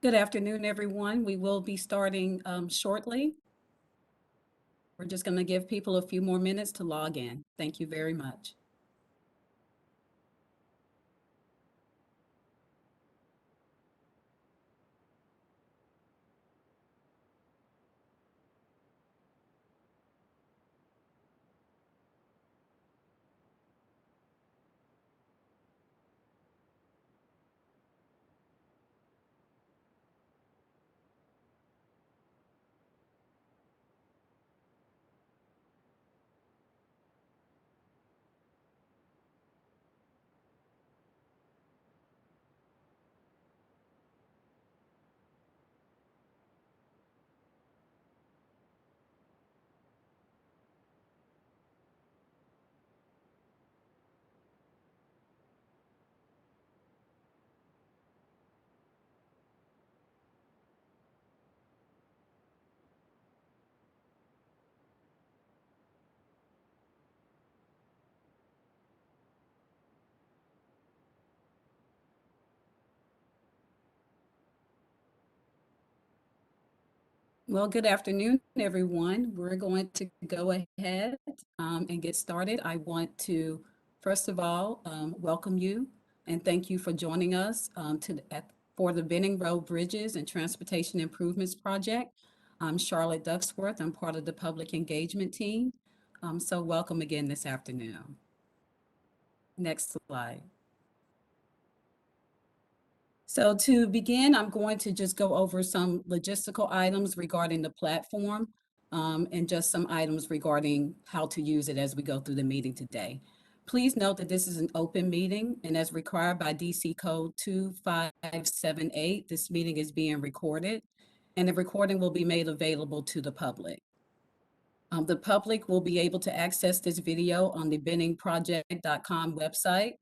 Good afternoon, everyone. We will be starting shortly. We're just going to give people a few more minutes to log in. Thank you very much. Well, good afternoon, everyone. We're going to go ahead and get started. I want to, first of all, welcome you and thank you for joining us for the Benning Road Bridges and Transportation Improvements Project. I'm Charlotte Ducksworth. I'm part of the public engagement team. So welcome again this afternoon. Next slide. So to begin, I'm going to just go over some logistical items regarding the platform and just some items regarding how to use it as we go through the meeting today. Please note that this is an open meeting, and as required by DC Code 2578, this meeting is being recorded, and the recording will be made available to the public. The public will be able to access this video on the benningproject.com website,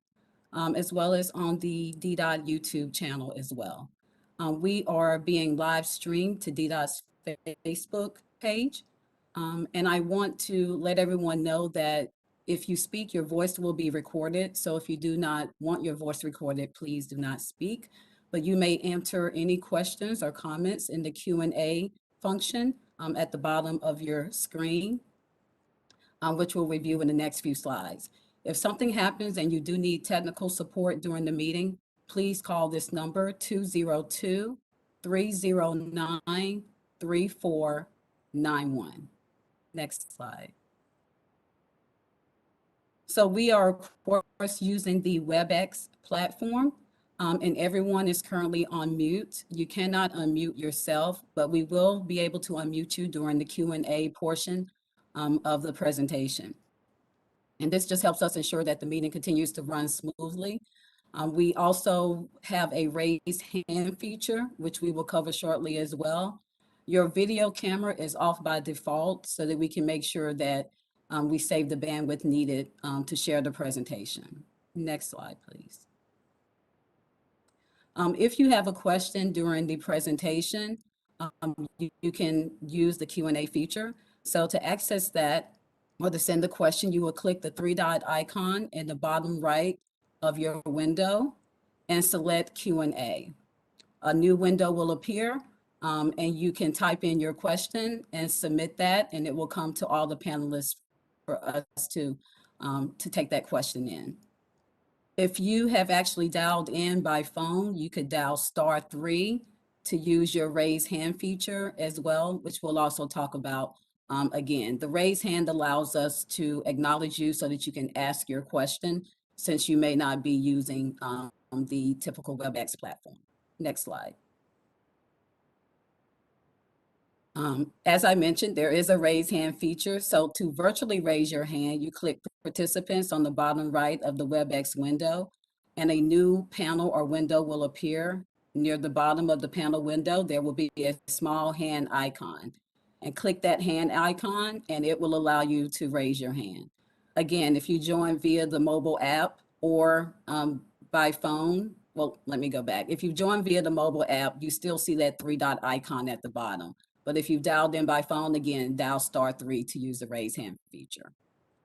as well as on the DDOT YouTube channel as well. We are being live streamed to DDOT's Facebook page. And I want to let everyone know that if you speak, your voice will be recorded. So if you do not want your voice recorded, please do not speak. But you may enter any questions or comments in the Q&A function at the bottom of your screen, which we'll review in the next few slides. If something happens and you do need technical support during the meeting, please call this number 202-309-3491. Next slide. So we are, of course, using the WebEx platform, and everyone is currently on mute. You cannot unmute yourself, but we will be able to unmute you during the Q&A portion of the presentation. And this just helps us ensure that the meeting continues to run smoothly. We also have a raise hand feature, which we will cover shortly as well. Your video camera is off by default so that we can make sure that we save the bandwidth needed to share the presentation. Next slide, please. If you have a question during the presentation, you can use the Q&A feature. So to access that, or to send the question, you will click the three-dot icon in the bottom right of your window and select Q&A. A new window will appear, and you can type in your question and submit that, and it will come to all the panelists for us to take that question in. If you have actually dialed in by phone, you could dial *3 to use your raise hand feature as well, which we'll also talk about. Again, the raise hand allows us to acknowledge you so that you can ask your question, since you may not be using the typical WebEx platform. Next slide. As I mentioned, there is a raise hand feature. So to virtually raise your hand, you click participants on the bottom right of the WebEx window, and a new panel or window will appear. Near the bottom of the panel window, there will be a small hand icon. And click that hand icon, and it will allow you to raise your hand. Again, if you join via the mobile app or by phone, well, let me go back. If you join via the mobile app, you still see that three-dot icon at the bottom. But if you've dialed in by phone, again, dial *3 to use the raise hand feature.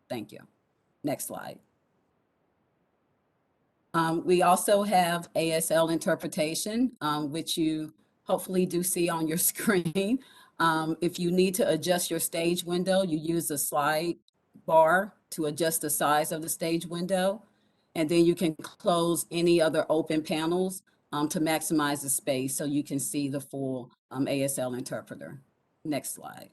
Thank you. Next slide. We also have ASL interpretation, which you hopefully do see on your screen. If you need to adjust your stage window, you use the slide bar to adjust the size of the stage window. And then you can close any other open panels to maximize the space so you can see the full ASL interpreter. Next slide.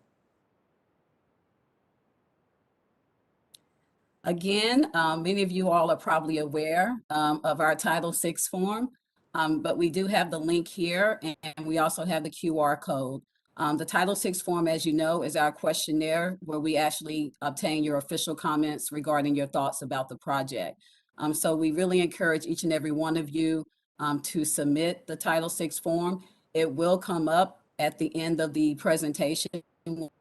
Again, many of you all are probably aware of our Title VI form, but we do have the link here, and we also have the QR code. The Title VI form, as you know, is our questionnaire where we actually obtain your official comments regarding your thoughts about the project. So we really encourage each and every one of you to submit the Title VI form. It will come up at the end of the presentation.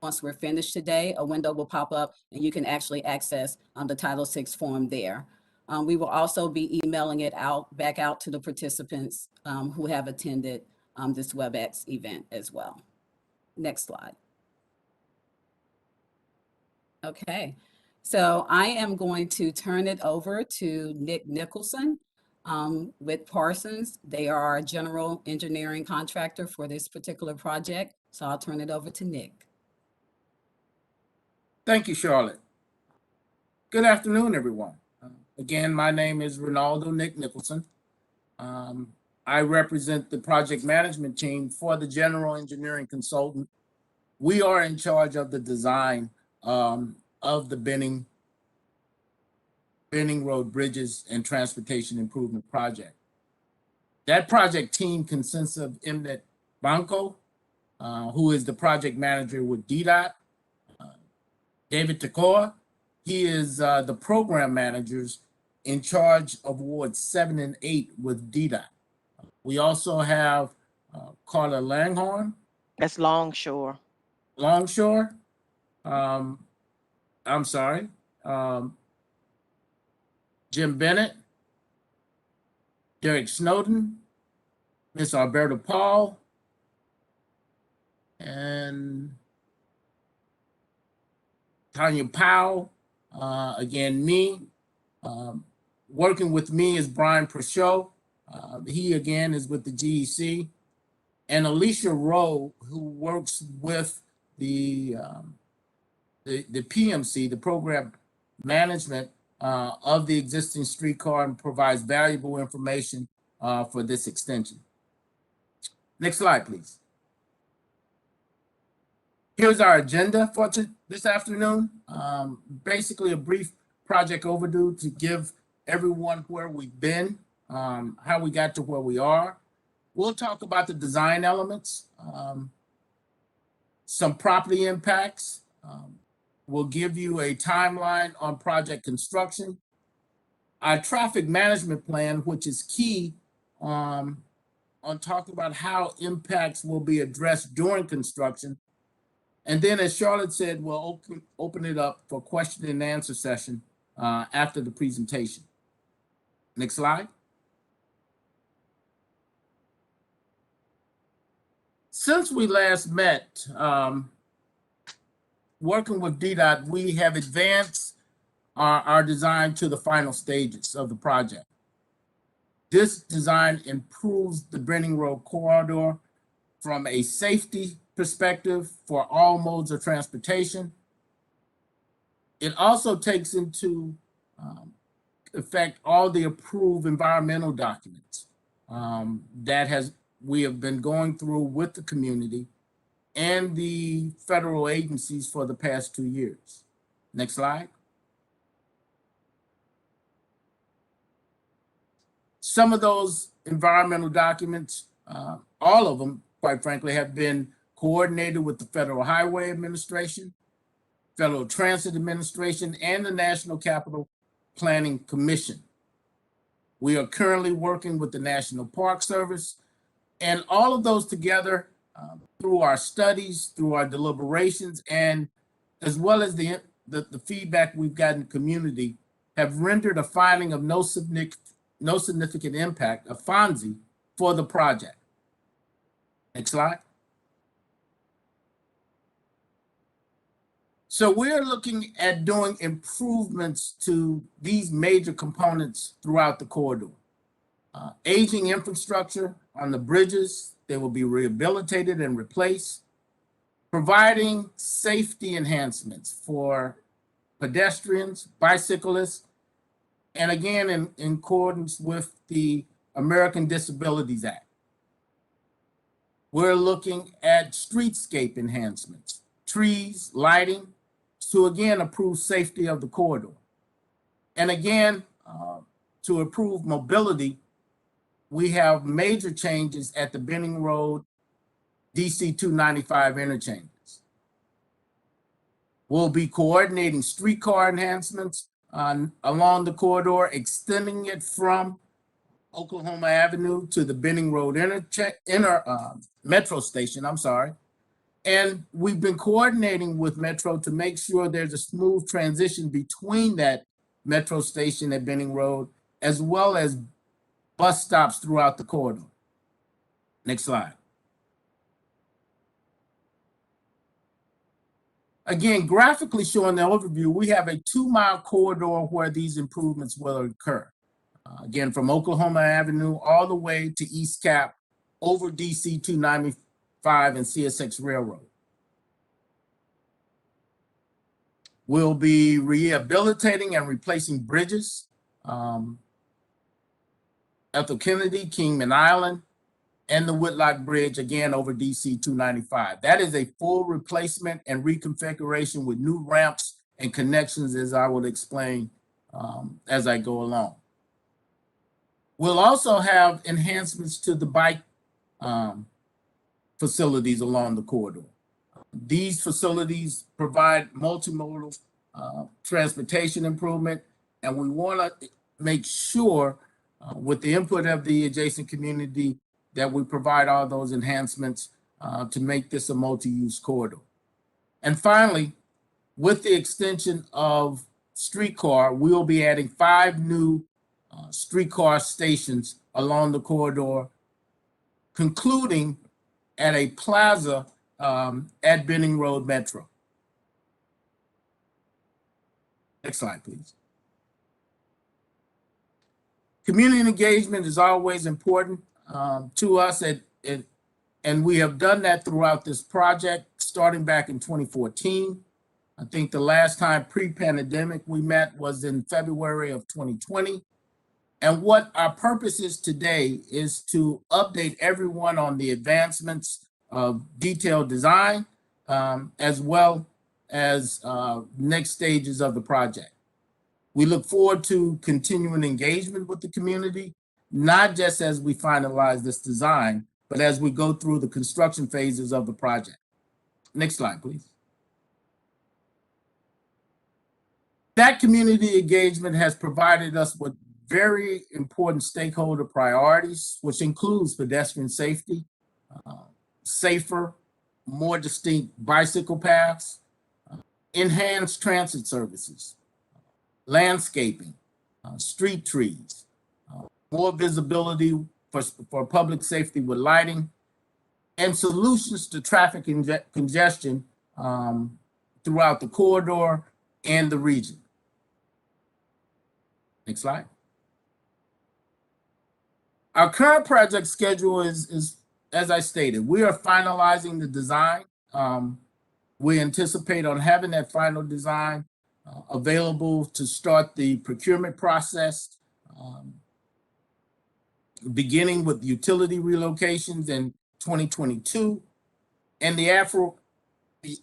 Once we're finished today, a window will pop up and you can actually access the Title VI form there. We will also be emailing it back out to the participants who have attended this WebEx event as well. Next slide. Okay, so I am going to turn it over to Nick Nicholson with Parsons. They are our general engineering contractor for this particular project. So I'll turn it over to Nick. Thank you, Charlotte. Good afternoon, everyone. Again, my name is Ronaldo Nick Nicholson. I represent the project management team for the general engineering consultant. We are in charge of the design of the Benning Road Bridges and Transportation Improvement Project. That project team consists of Mnet Banco, who is the project manager with DDOT. David Tekoa, he is the program managers in charge of Wards 7 and 8 with DDOT. We also have Carla Langhorn. That's Longshore. Longshore. I'm sorry. Jim Bennett, Derek Snowden, Miss Alberta Paul, and Tanya Powell, again, me. Working with me is Brian Prachot. He, again, is with the GEC. And Alicia Rowe, who works with the PMC, the program management of the existing streetcar, and provides valuable information for this extension. Next slide, please. Here's our agenda for this afternoon. Basically a brief project overview to give everyone where we've been, how we got to where we are. We'll talk about the design elements, some property impacts. We'll give you a timeline on project construction, our traffic management plan, which is key on talking about how impacts will be addressed during construction. And then, as Charlotte said, we'll open it up for question and answer session after the presentation. Next slide. Since we last met, working with DDOT, we have advanced our design to the final stages of the project. This design improves the Benning Road corridor from a safety perspective for all modes of transportation. It also takes into effect all the approved environmental documents that we have been going through with the community and the federal agencies for the past 2 years. Next slide. Some of those environmental documents, all of them, quite frankly, have been coordinated with the Federal Highway Administration, Federal Transit Administration, and the National Capital Planning Commission. We are currently working with the National Park Service, and all of those together through our studies, through our deliberations, and as well as the feedback we've gotten in the community, have rendered a finding of no significant impact, a FONSI, for the project. Next slide. So we're looking at doing improvements to these major components throughout the corridor. Aging infrastructure on the bridges, They will be rehabilitated and replaced, providing safety enhancements for pedestrians, bicyclists, and again, in accordance with the American Disabilities Act. We're looking at streetscape enhancements, trees, lighting, to again improve safety of the corridor. And again, to improve mobility, we have major changes at the Benning Road DC 295 interchanges. We'll be coordinating streetcar enhancements along the corridor, extending it from Oklahoma Avenue to the Benning Road Metro station, And we've been coordinating with Metro to make sure there's a smooth transition between that Metro station at Benning Road, as well as bus stops throughout the corridor. Next slide. Again, graphically showing the overview, we have a 2-mile corridor where these improvements will occur. Again, from Oklahoma Avenue all the way to East Cap, over DC 295 and CSX Railroad. We'll be rehabilitating and replacing bridges, Ethel Kennedy, Kingman Island, and the Whitlock Bridge, again, over DC 295. That is a full replacement and reconfiguration with new ramps and connections, as I will explain as I go along. We'll also have enhancements to the bike facilities along the corridor. These facilities provide multimodal transportation improvement, and we want to make sure with the input of the adjacent community that we provide all those enhancements to make this a multi-use corridor. And finally, with the extension of streetcar, we'll be adding 5 new streetcar stations along the corridor, concluding at a plaza at Benning Road Metro. Next slide, please. Community engagement is always important to us, and we have done that throughout this project, starting back in 2014. I think the last time pre-pandemic we met was in February of 2020. And what our purpose is today is to update everyone on the advancements of detailed design, as well as next stages of the project. We look forward to continuing engagement with the community, not just as we finalize this design, but as we go through the construction phases of the project. Next slide, please. That community engagement has provided us with very important stakeholder priorities, which includes pedestrian safety, safer, more distinct bicycle paths, enhanced transit services, landscaping, street trees, more visibility for public safety with lighting, and solutions to traffic congestion throughout the corridor and the region. Next slide. Our current project schedule is, as I stated, we are finalizing the design. We anticipate on having that final design available to start the procurement process, beginning with utility relocations in 2022, and the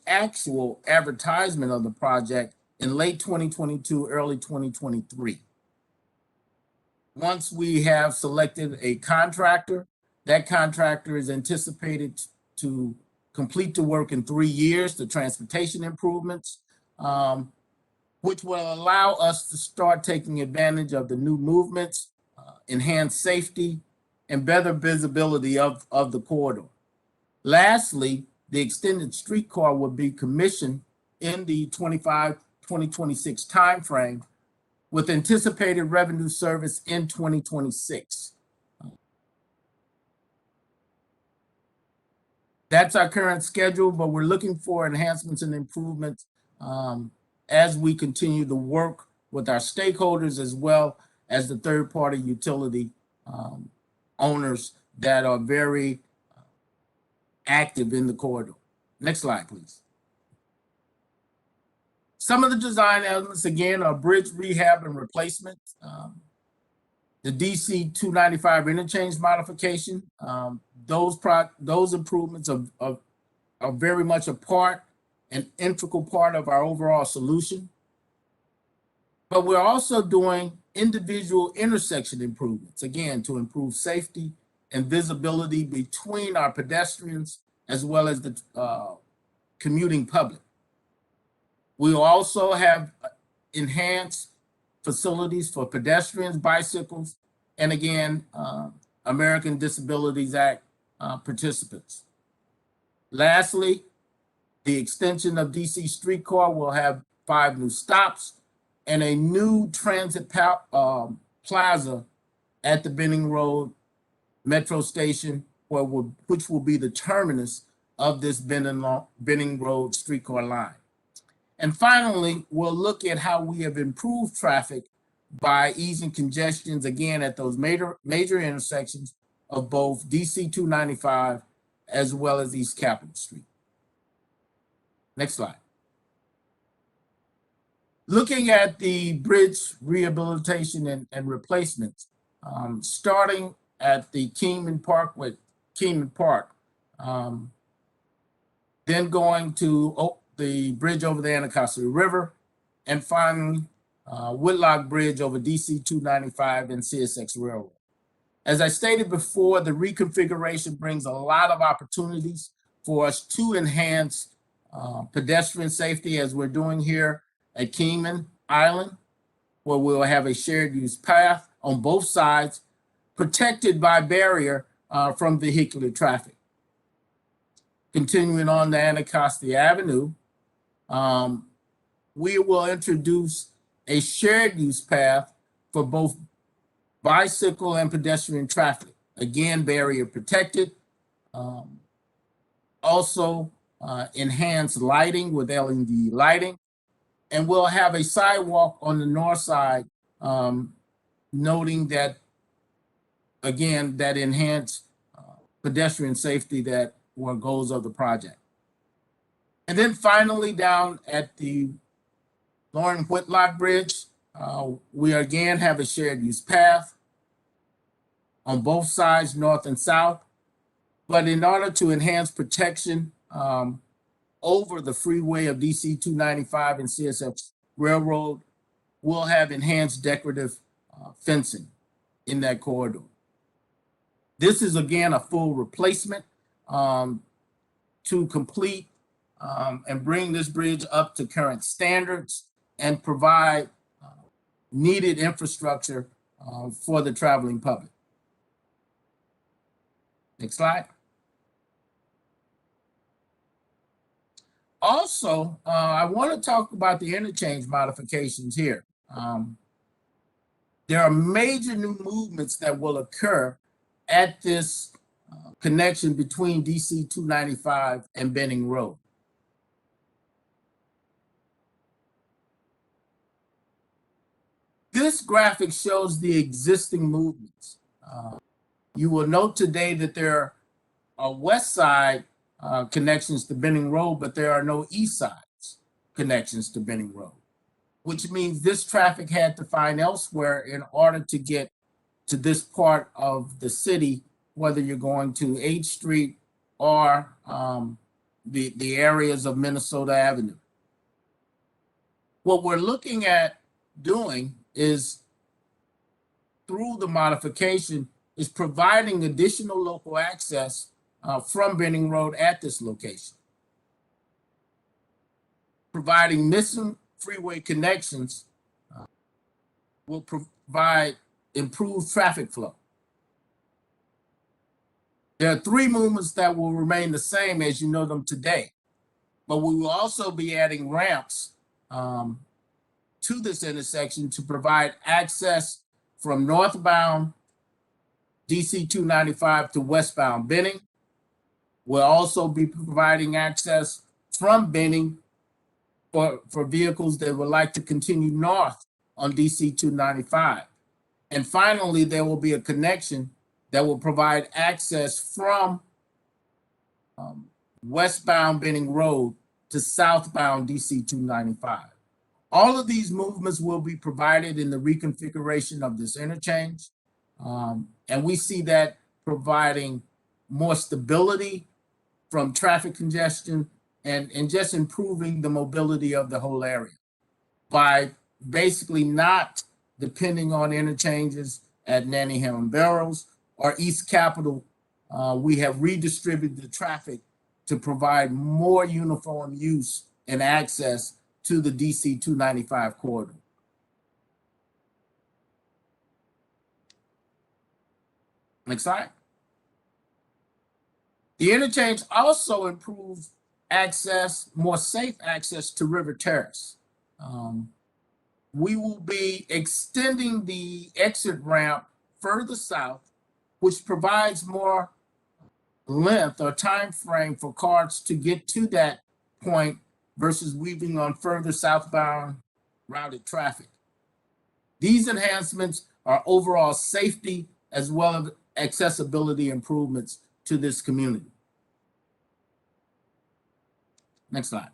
actual advertisement of the project in late 2022, early 2023. Once we have selected a contractor, that contractor is anticipated to complete the work in 3 years, the transportation improvements, which will allow us to start taking advantage of the new movements, enhanced safety, and better visibility of the corridor. Lastly, the extended streetcar will be commissioned in the 2026 timeframe, with anticipated revenue service in 2026. That's our current schedule, but we're looking for enhancements and improvements as we continue to work with our stakeholders, as well as the third-party utility owners that are very active in the corridor. Next slide, please. Some of the design elements, again, are bridge rehab and replacement. The DC 295 interchange modification, those improvements are very much an integral part of our overall solution. But we're also doing individual intersection improvements, again, to improve safety and visibility between our pedestrians as well as the commuting public. We also have enhanced facilities for pedestrians, bicycles, and again, American Disabilities Act participants. Lastly, the extension of DC Streetcar will have 5 new stops and a new transit plaza at the Benning Road Metro Station, which will be the terminus of this Benning Road streetcar line. And finally, we'll look at how we have improved traffic by easing congestions, again, at those major intersections of both DC 295 as well as East Capitol Street. Next slide. Looking at the bridge rehabilitation and replacements, starting at the Kingman Park, then going to the bridge over the Anacostia River, and finally, Whitlock Bridge over DC 295 and CSX Railroad. As I stated before, the reconfiguration brings a lot of opportunities for us to enhance pedestrian safety, as we're doing here at Kingman Island, where we'll have a shared use path on both sides, protected by barrier from vehicular traffic. Continuing on to Anacostia Avenue, we will introduce a shared use path for both bicycle and pedestrian traffic. Again, barrier protected. Also, enhanced lighting with LED lighting. And we'll have a sidewalk on the north side, noting that, again, that enhanced pedestrian safety that were goals of the project. And then finally, down at the Lauren Whitlock Bridge, we again have a shared use path on both sides, north and south. But in order to enhance protection over the freeway of DC 295 and CSX Railroad, we'll have enhanced decorative fencing in that corridor. This is, again, a full replacement to complete and bring this bridge up to current standards and provide needed infrastructure for the traveling public. Next slide. Also, I want to talk about the interchange modifications here. There are major new movements that will occur at this connection between DC 295 and Benning Road. This graphic shows the existing movements. You will note today that there are west side connections to Benning Road, but there are no east side connections to Benning Road, which means this traffic had to find elsewhere in order to get to this part of the city, whether you're going to H Street or the areas of Minnesota Avenue. What we're looking at doing is, through the modification, is providing additional local access from Benning Road at this location. Providing missing freeway connections will provide improved traffic flow. There are 3 movements that will remain the same as you know them today, but we will also be adding ramps to this intersection to provide access from northbound DC 295 to westbound Benning. We'll also be providing access from Benning for vehicles that would like to continue north on DC 295. And finally, there will be a connection that will provide access from westbound Benning Road to southbound DC 295. All of these movements will be provided in the reconfiguration of this interchange. And we see that providing more stability from traffic congestion and just improving the mobility of the whole area by basically not depending on interchanges at Nanningham and Barrows or East Capitol. We have redistributed the traffic to provide more uniform use and access to the DC 295 corridor. Next slide. The interchange also improves access, more safe access to River Terrace. We will be extending the exit ramp further south, which provides more length or time frame for cars to get to that point versus weaving on further southbound routed traffic. These enhancements are overall safety as well as accessibility improvements to this community. Next slide.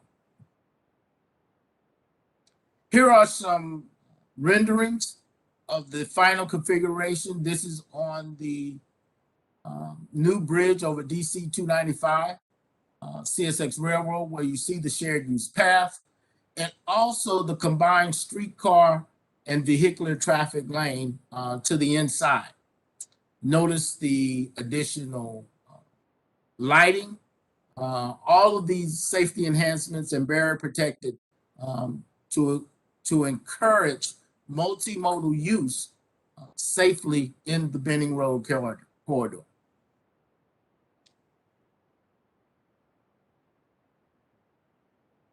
Here are some renderings of the final configuration. This is on the new bridge over DC 295, CSX Railroad, where you see the shared use path, and also the combined streetcar and vehicular traffic lane to the inside. Notice the additional lighting, all of these safety enhancements and barrier protected to encourage multimodal use safely in the Benning Road corridor.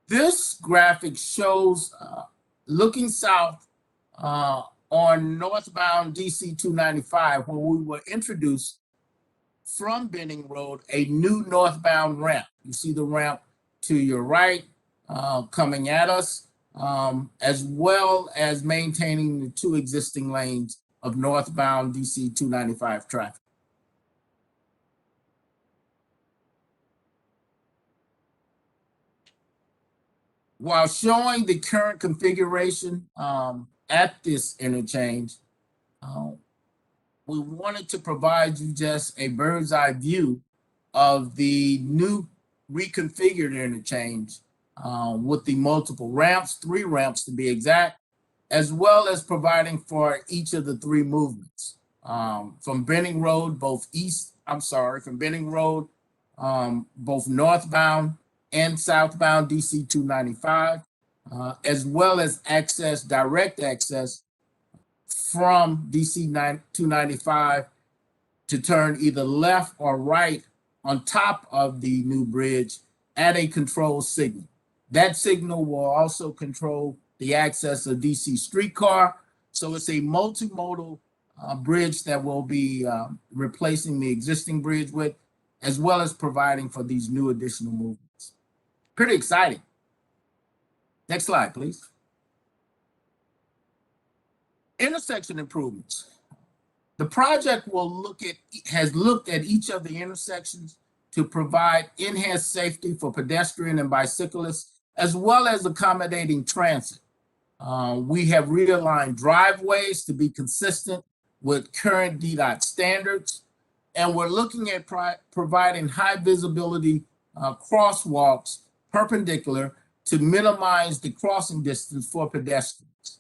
This graphic shows looking south on northbound DC 295, where we were introduced from Benning Road a new northbound ramp. You see the ramp to your right coming at us, as well as maintaining the two existing lanes of northbound DC 295 traffic. While showing the current configuration at this interchange, we wanted to provide you just a bird's eye view of the new reconfigured interchange with the multiple ramps, 3 ramps to be exact, as well as providing for each of the 3 movements. From Benning Road, both northbound and southbound DC 295, as well as direct access from DC 295 to turn either left or right on top of the new bridge at a control signal. That signal will also control the access of DC streetcar. So it's a multimodal bridge that will be replacing the existing bridge with, as well as providing for these new additional movements. Pretty exciting. Next slide, please. Intersection improvements. The project has looked at each of the intersections to provide enhanced safety for pedestrian and bicyclists, as well as accommodating transit. We have realigned driveways to be consistent with current DDOT standards, and we're looking at providing high visibility crosswalks perpendicular to minimize the crossing distance for pedestrians.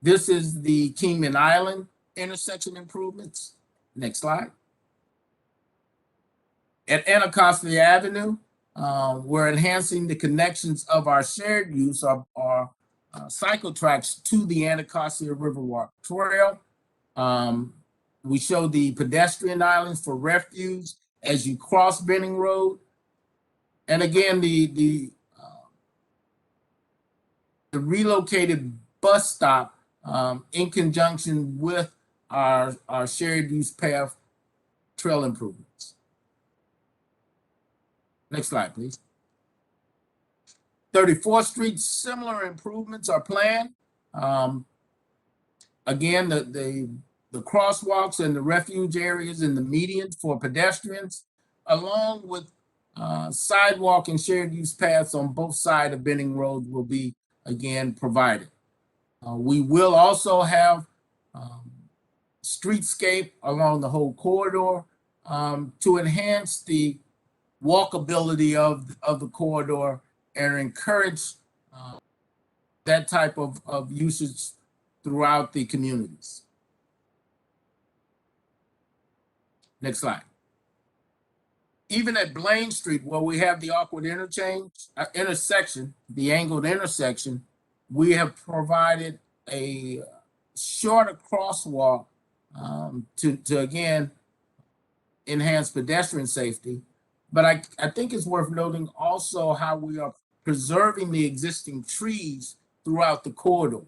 This is the Kingman Island intersection improvements. Next slide. At Anacostia Avenue, we're enhancing the connections of our shared use of our cycle tracks to the Anacostia Riverwalk Trail. We show the pedestrian islands for refuge as you cross Benning Road. And again, the relocated bus stop in conjunction with our shared use path trail improvements. Next slide, please. 34th Street, similar improvements are planned. Again, the crosswalks and the refuge areas in the median for pedestrians, along with Sidewalk and shared use paths on both sides of Benning Road will be again provided. We will also have streetscape along the whole corridor to enhance the walkability of the corridor and encourage that type of usage throughout the communities. Next slide. Even at Blaine Street, where we have the awkward intersection, the angled intersection, we have provided a shorter crosswalk to again enhance pedestrian safety. But I think it's worth noting also how we are preserving the existing trees throughout the corridor.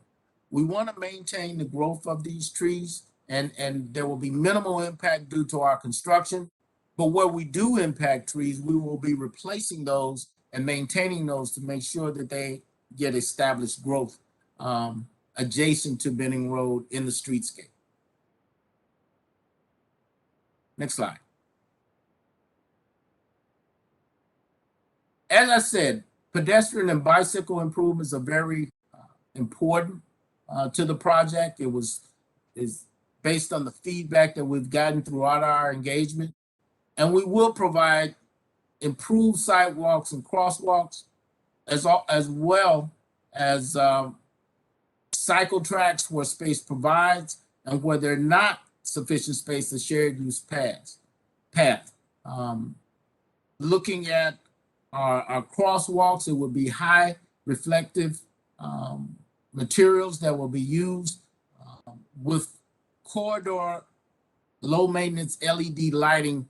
We want to maintain the growth of these trees, and there will be minimal impact due to our construction. But where we do impact trees, we will be replacing those and maintaining those to make sure that they get established growth adjacent to Benning Road in the streetscape. Next slide. As I said, pedestrian and bicycle improvements are very important to the project. It is based on the feedback that we've gotten throughout our engagement. And we will provide improved sidewalks and crosswalks as well as cycle tracks where space provides, and where there's not sufficient space, a shared use path. Looking at our crosswalks, it would be high reflective materials that will be used with corridor low maintenance LED lighting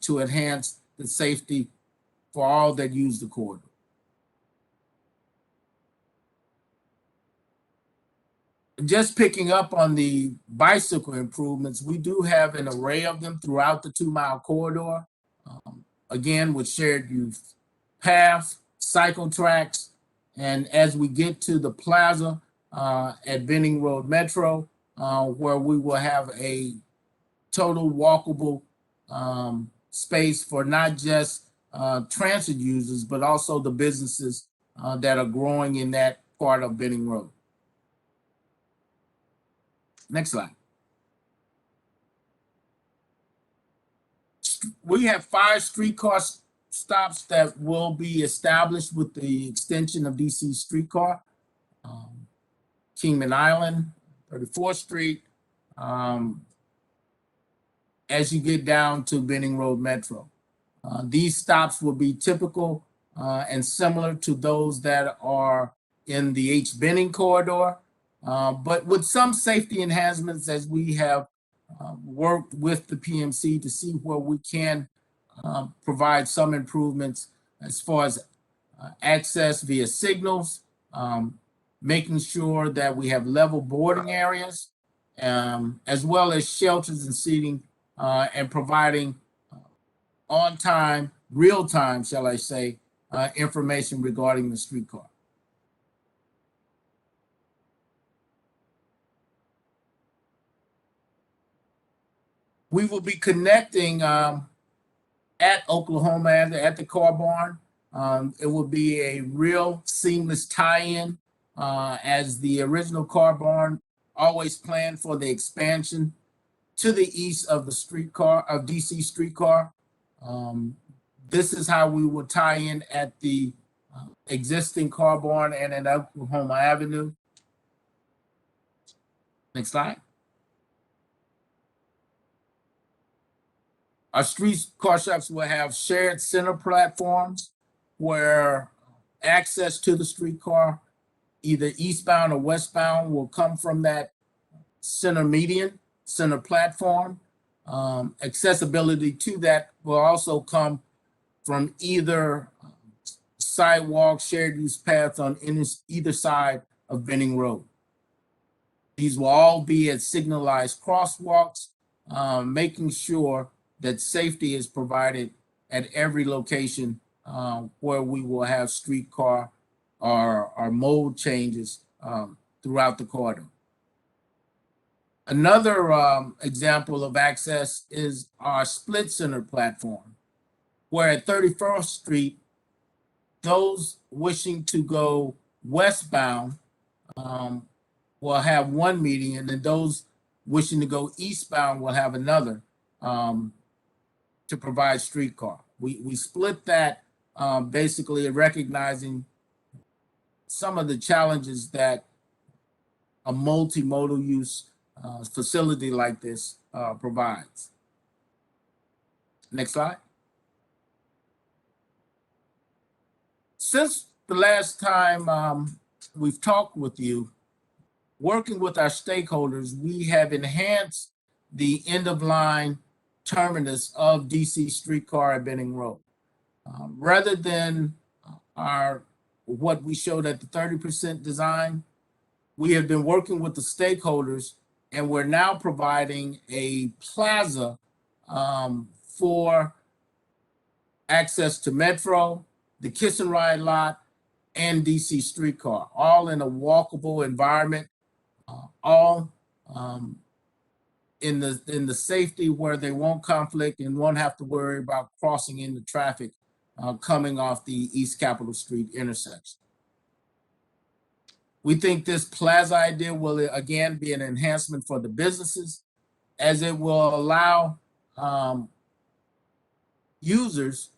to enhance the safety for all that use the corridor. Just picking up on the bicycle improvements, we do have an array of them throughout the 2-mile corridor. Again, with shared use paths, cycle tracks, and as we get to the plaza at Benning Road Metro, where we will have a total walkable space for not just transit users, but also the businesses that are growing in that part of Benning Road. Next slide. We have 5 streetcar stops that will be established with the extension of DC streetcar. Kingman Island, 34th Street, as you get down to Benning Road Metro. These stops will be typical and similar to those that are in the H. Benning corridor, but with some safety enhancements as we have worked with the PMC to see where we can provide some improvements as far as access via signals, making sure that we have level boarding areas, as well as shelters and seating, and providing on time, real time, shall I say, information regarding the streetcar. We will be connecting at Oklahoma at the car barn. It will be a real seamless tie-in as the original car barn always planned for the expansion to the east of the streetcar, of DC streetcar. This is how we will tie in at the existing car barn and at Oklahoma Avenue. Next slide. Our street car shops will have shared center platforms where access to the streetcar, either eastbound or westbound, will come from that center median, center platform. Accessibility to that will also come from either sidewalk, shared use paths on either side of Benning Road. These will all be at signalized crosswalks, making sure that safety is provided at every location where we will have streetcar or mode changes throughout the corridor. Another example of access is our split center platform. where at 31st Street, those wishing to go westbound will have one meeting, and then those wishing to go eastbound will have another to provide streetcar. We split that basically recognizing some of the challenges that a multimodal use facility like this provides. Next slide. Since the last time we've talked with you, working with our stakeholders, we have enhanced the end-of-line terminus of DC streetcar at Benning Road. Rather than what we showed at the 30% design, we have been working with the stakeholders, and we're now providing a plaza for access to Metro, the Kiss and Ride lot, and DC streetcar, all in a walkable environment, all in the safety where they won't conflict and won't have to worry about crossing into traffic coming off the East Capitol Street intersection. We think this plaza idea will again be an enhancement for the businesses, as it will allow users,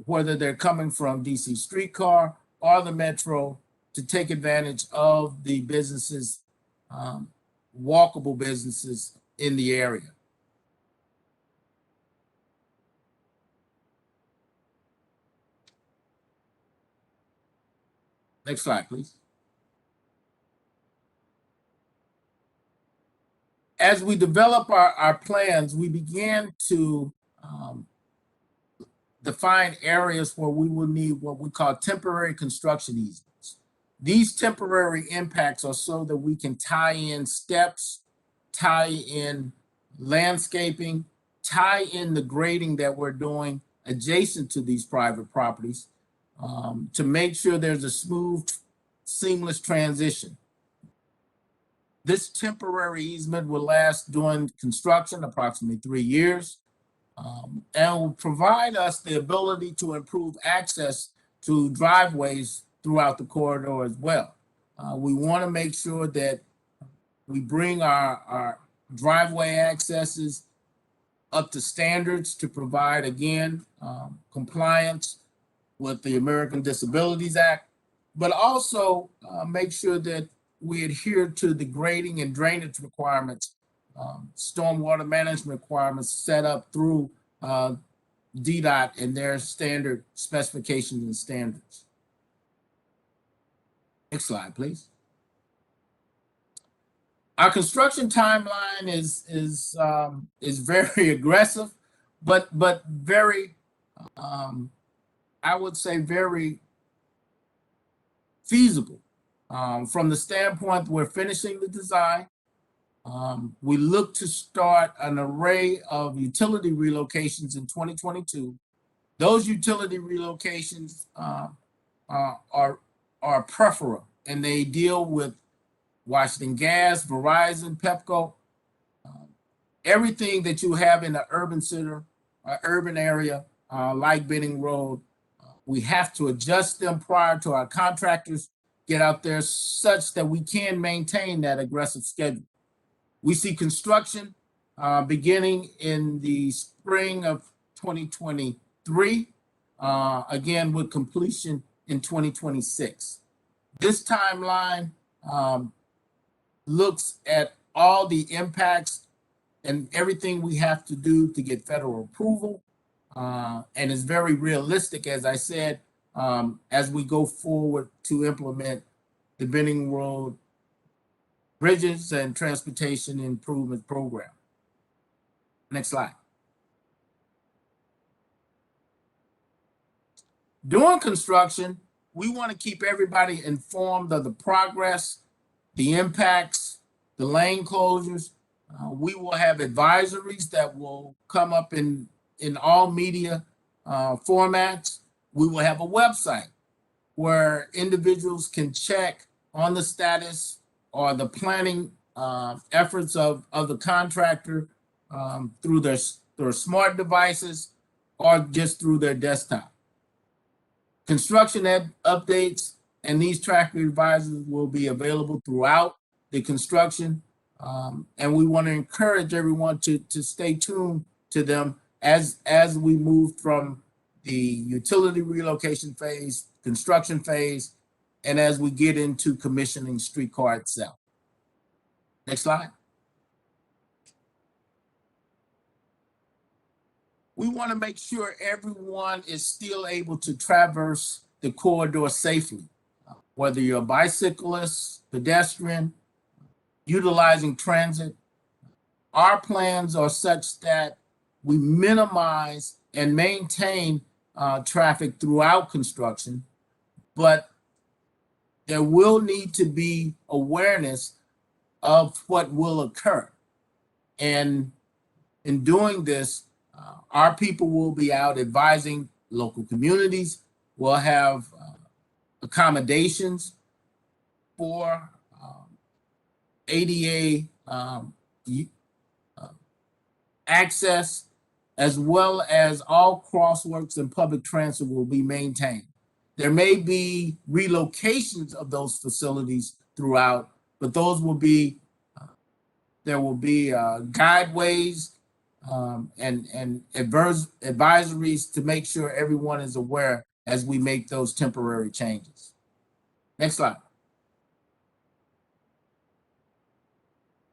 whether they're coming from DC streetcar or the Metro, to take advantage of the businesses, walkable businesses in the area. Next slide, please. As we develop our plans, we began to define areas where we will need what we call temporary construction easements. These temporary impacts are so that we can tie in steps, tie in landscaping, tie in the grading that we're doing adjacent to these private properties to make sure there's a smooth, seamless transition. This temporary easement will last during construction, approximately 3 years, and will provide us the ability to improve access to driveways throughout the corridor as well. We want to make sure that we bring our driveway accesses up to standards to provide, again, compliance with the American Disabilities Act, but also make sure that we adhere to the grading and drainage requirements, stormwater management requirements set up through DDOT and their standard specifications and standards. Next slide, please. Our construction timeline is very aggressive, but very, I would say, very feasible. From the standpoint we're finishing the design, we look to start an array of utility relocations in 2022. Those utility relocations are preferable, and they deal with Washington Gas, Verizon, Pepco, everything that you have in an urban center, urban area like Benning Road. We have to adjust them prior to our contractors get out there such that we can maintain that aggressive schedule. We see construction beginning in the spring of 2023, again with completion in 2026. This timeline looks at all the impacts and everything we have to do to get federal approval, and is very realistic, as I said, as we go forward to implement the Benning Road Bridges and Transportation Improvement Program. Next slide. During construction, we want to keep everybody informed of the progress, the impacts, the lane closures. We will have advisories that will come up in all media formats. We will have a website where individuals can check on the status or the planning efforts of the contractor through their smart devices, or just through their desktop. Construction updates and these traffic advisors will be available throughout the construction. And we want to encourage everyone to stay tuned to them as we move from the utility relocation phase, construction phase, and as we get into commissioning streetcar itself. Next slide. We want to make sure everyone is still able to traverse the corridor safely, whether you're a bicyclist, pedestrian, utilizing transit. Our plans are such that we minimize and maintain traffic throughout construction, but there will need to be awareness of what will occur. And in doing this, our people will be out advising local communities. We'll have accommodations for ADA access, as well as all crosswalks and public transit will be maintained. There may be relocations of those facilities throughout, but those will be, there will be guideways and advisories to make sure everyone is aware as we make those temporary changes. Next slide.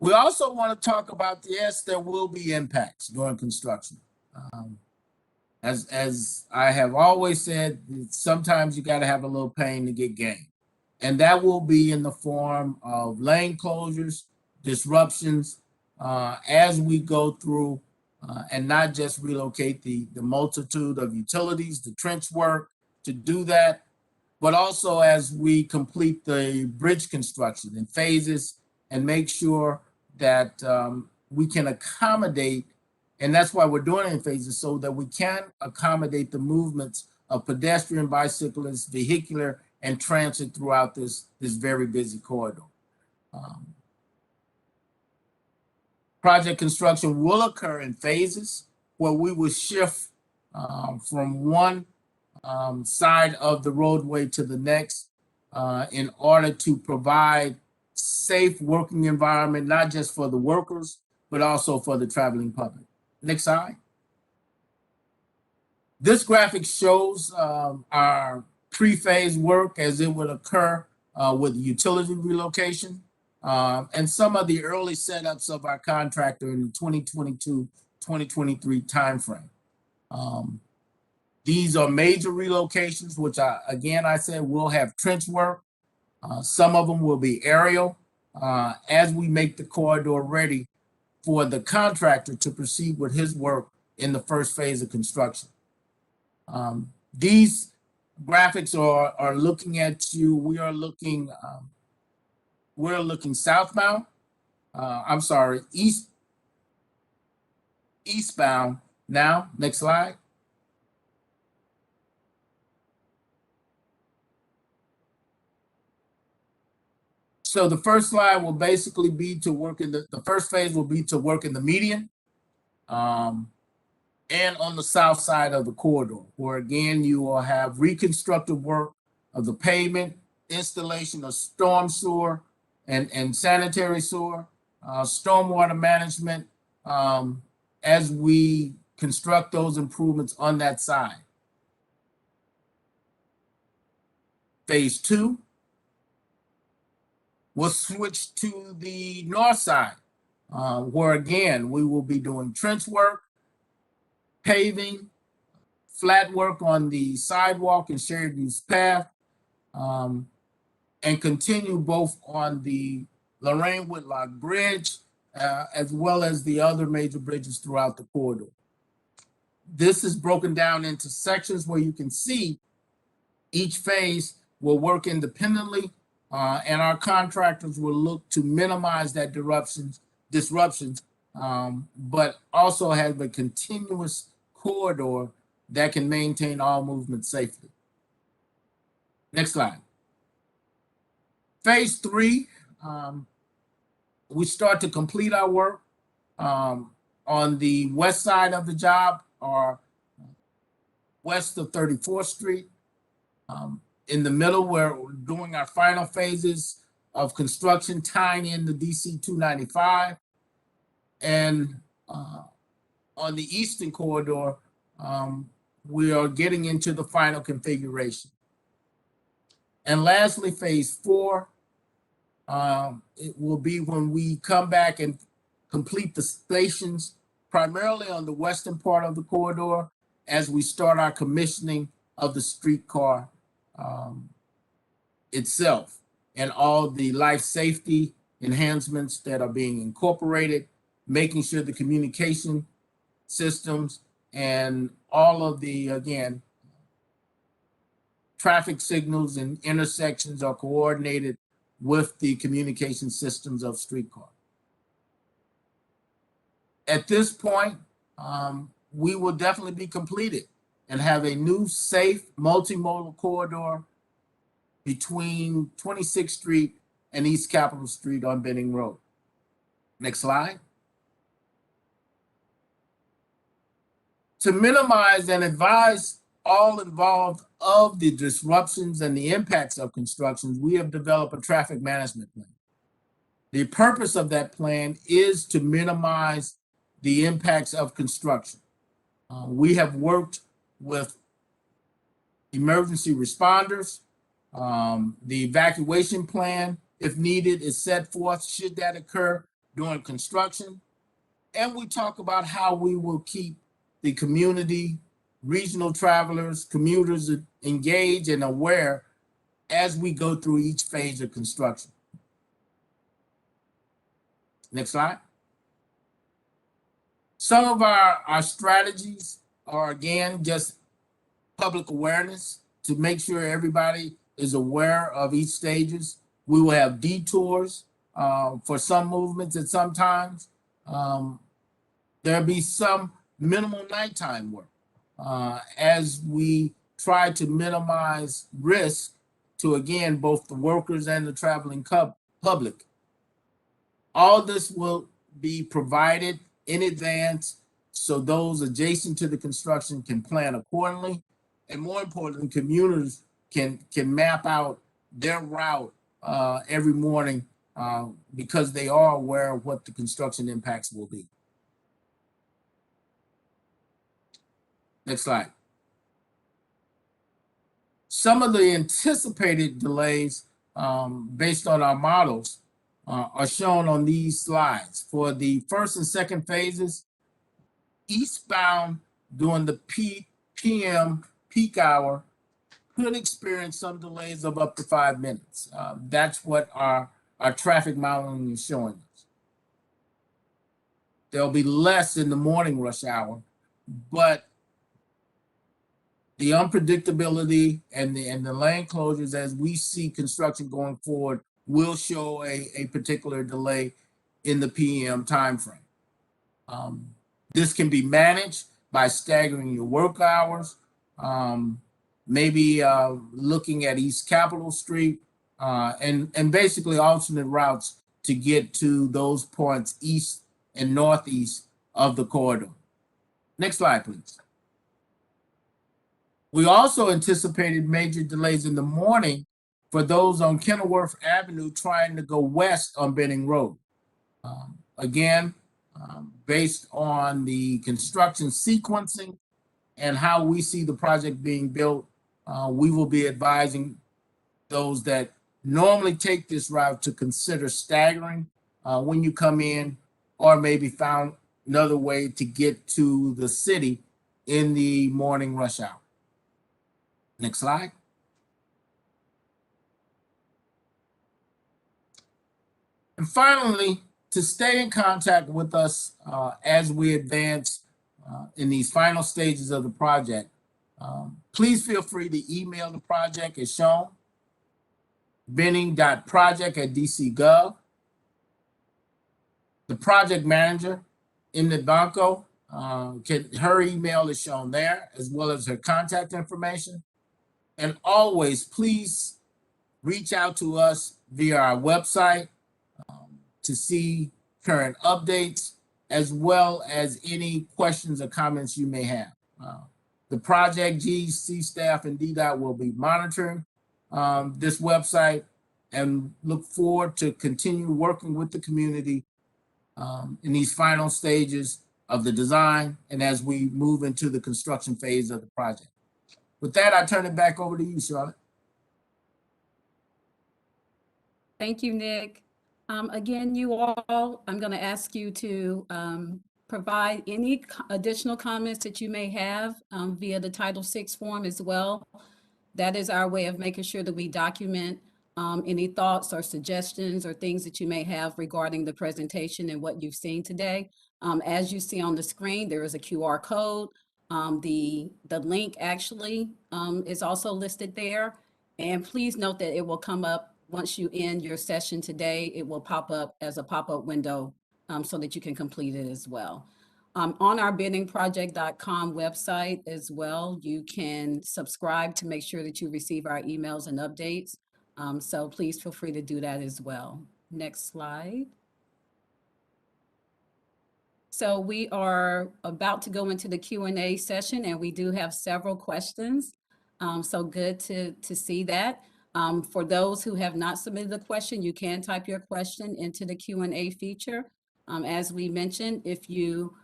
We also want to talk about, yes, there will be impacts during construction. As I have always said, sometimes you got to have a little pain to get gain. And that will be in the form of lane closures, disruptions, as we go through and not just relocate the multitude of utilities, the trench work to do that, but also as we complete the bridge construction in phases and make sure that we can accommodate, and that's why we're doing it in phases, so that we can accommodate the movements of pedestrian, bicyclists, vehicular, and transit throughout this very busy corridor. Project construction will occur in phases where we will shift from one side of the roadway to the next in order to provide safe working environment, not just for the workers, but also for the traveling public. Next slide. This graphic shows our pre-phase work as it would occur with utility relocation and some of the early setups of our contractor in the 2022-2023 timeframe. These are major relocations, which I said will have trench work. Some of them will be aerial as we make the corridor ready for the contractor to proceed with his work in the first phase of construction. These graphics are looking at you. We're looking southbound. I'm sorry, eastbound now. Next slide. So the first slide will basically be to work in the first phase will be to work in the median and on the south side of the corridor, where again, you will have reconstructive work of the pavement, installation of storm sewer and sanitary sewer, stormwater management, as we construct those improvements on that side. Phase 2. We'll switch to the north side, where again, we will be doing trench work, paving, flat work on the sidewalk and shared use path, and continue both on the Lorraine Whitlock Bridge, as well as the other major bridges throughout the corridor. This is broken down into sections where you can see each phase will work independently. And our contractors will look to minimize that disruptions, but also have a continuous corridor that can maintain all movement safely. Next slide. Phase 3, we start to complete our work on the west side of the job, or west of 34th Street. In the middle, we're doing our final phases of construction tying in the DC 295. And on the eastern corridor, we are getting into the final configuration. And lastly, phase 4, it will be when we come back and complete the stations, primarily on the western part of the corridor, as we start our commissioning of the streetcar itself and all the life safety enhancements that are being incorporated, making sure the communication systems and all of the, again, traffic signals and intersections are coordinated with the communication systems of streetcar. At this point, we will definitely be completed and have a new safe multimodal corridor between 26th Street and East Capitol Street on Benning Road. Next slide. To minimize and advise all involved of the disruptions and the impacts of construction, we have developed a traffic management plan. The purpose of that plan is to minimize the impacts of construction. We have worked with emergency responders. The evacuation plan, if needed, is set forth should that occur during construction. And we talk about how we will keep the community, regional travelers, commuters engaged and aware as we go through each phase of construction. Next slide. Some of our strategies are, again, just public awareness to make sure everybody is aware of each stages. We will have detours for some movements at some times. There'll be some minimal nighttime work as we try to minimize risk to, again, both the workers and the traveling public. All this will be provided in advance so those adjacent to the construction can plan accordingly. And more importantly, commuters can map out their route every morning because they are aware of what the construction impacts will be. Next slide. Some of the anticipated delays based on our models are shown on these slides. For the first and second phases, eastbound during the PM peak hour could experience some delays of up to 5 minutes. That's what our traffic modeling is showing us. There'll be less in the morning rush hour, but the unpredictability and the lane closures as we see construction going forward will show a particular delay in the PM timeframe. This can be managed by staggering your work hours, maybe looking at East Capitol Street, and basically alternate routes to get to those points east and northeast of the corridor. Next slide, please. We also anticipated major delays in the morning for those on Kenilworth Avenue trying to go west on Benning Road. Again, based on the construction sequencing and how we see the project being built, we will be advising those that normally take this route to consider staggering when you come in, or maybe found another way to get to the city in the morning rush hour. Next slide. And finally, to stay in contact with us as we advance in these final stages of the project, please feel free to email the project as shown, benning.project@dc.gov. The project manager, Imnit Banco, her email is shown there, as well as her contact information. And always, please reach out to us via our website to see current updates, as well as any questions or comments you may have. The project GC staff and DDOT will be monitoring this website and look forward to continue working with the community in these final stages of the design and as we move into the construction phase of the project. With that, I turn it back over to you, Charlotte. Thank you, Nick. Again, you all, I'm going to ask you to provide any additional comments that you may have via the Title VI form as well. That is our way of making sure that we document any thoughts or suggestions or things that you may have regarding the presentation and what you've seen today. As you see on the screen, there is a QR code. The link actually is also listed there. And please note that it will come up once you end your session today. It will pop up as a pop-up window so that you can complete it as well. On our biddingproject.com website as well, you can subscribe to make sure that you receive our emails and updates. So please feel free to do that as well. Next slide. So we are about to go into the Q&A session, and we do have several questions. So good to see that. For those who have not submitted a question, you can type your question into the Q&A feature. As we mentioned, if you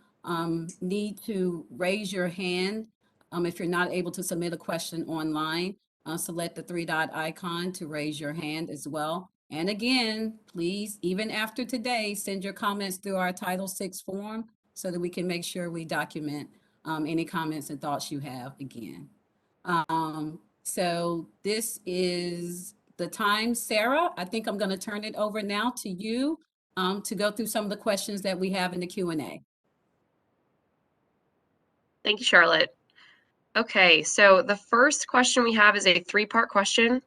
need to raise your hand, if you're not able to submit a question online, select the three-dot icon to raise your hand as well. And again, please, even after today, send your comments through our Title VI form so that we can make sure we document any comments and thoughts you have again. So this is the time. Sarah, I think I'm going to turn it over now to you to go through some of the questions that we have in the Q&A. Thank you, Charlotte. Okay, so the first question we have is a three-part question.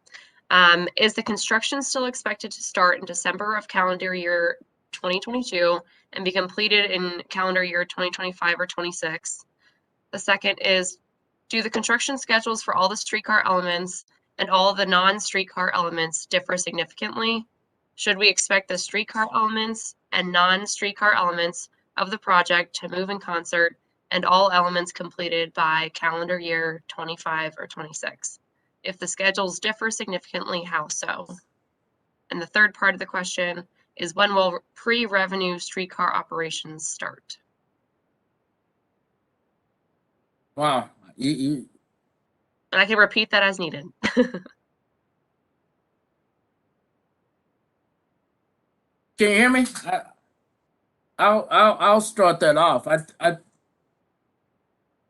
Is the construction still expected to start in December of calendar year 2022 and be completed in calendar year 2025 or 26? The second is, do the construction schedules for all the streetcar elements and all the non-streetcar elements differ significantly? Should we expect the streetcar elements and non-streetcar elements of the project to move in concert and all elements completed by calendar year 25 or 26? If the schedules differ significantly, how so? And the third part of the question is, when will pre-revenue streetcar operations start? Wow. And I can repeat that as needed. Can you hear me? I'll start that off.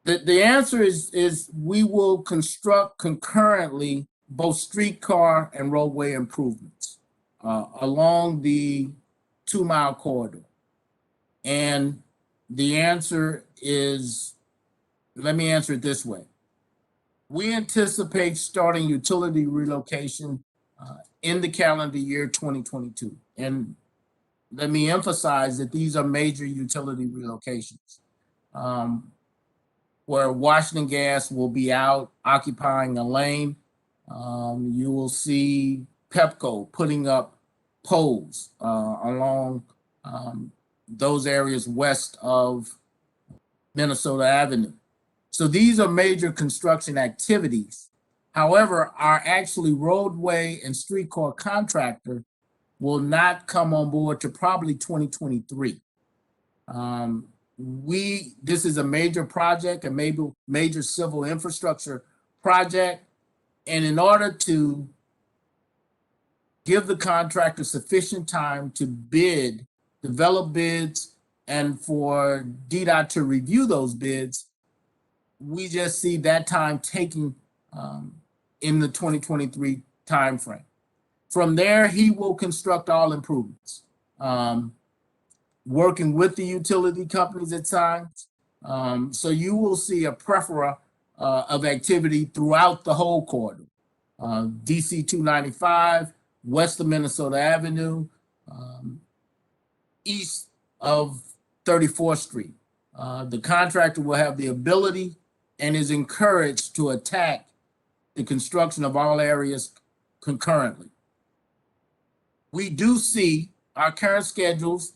The answer is we will construct concurrently both streetcar and roadway improvements along the 2-mile corridor. And the answer is, let me answer it this way. We anticipate starting utility relocation in the calendar year 2022. And let me emphasize that these are major utility relocations. Where Washington Gas will be out occupying a lane. You will see Pepco putting up poles along those areas west of Minnesota Avenue. So these are major construction activities. However, our actually roadway and streetcar contractor will not come on board to probably 2023. This is a major project, a major civil infrastructure project. And in order to give the contractor sufficient time to bid, develop bids, and for DDOT to review those bids, we just see that time taking in the 2023 timeframe. From there, he will construct all improvements. Working with the utility companies at times. So you will see a plethora of activity throughout the whole corridor. DC 295, west of Minnesota Avenue, east of 34th Street. The contractor will have the ability and is encouraged to attack the construction of all areas concurrently. We do see our current schedules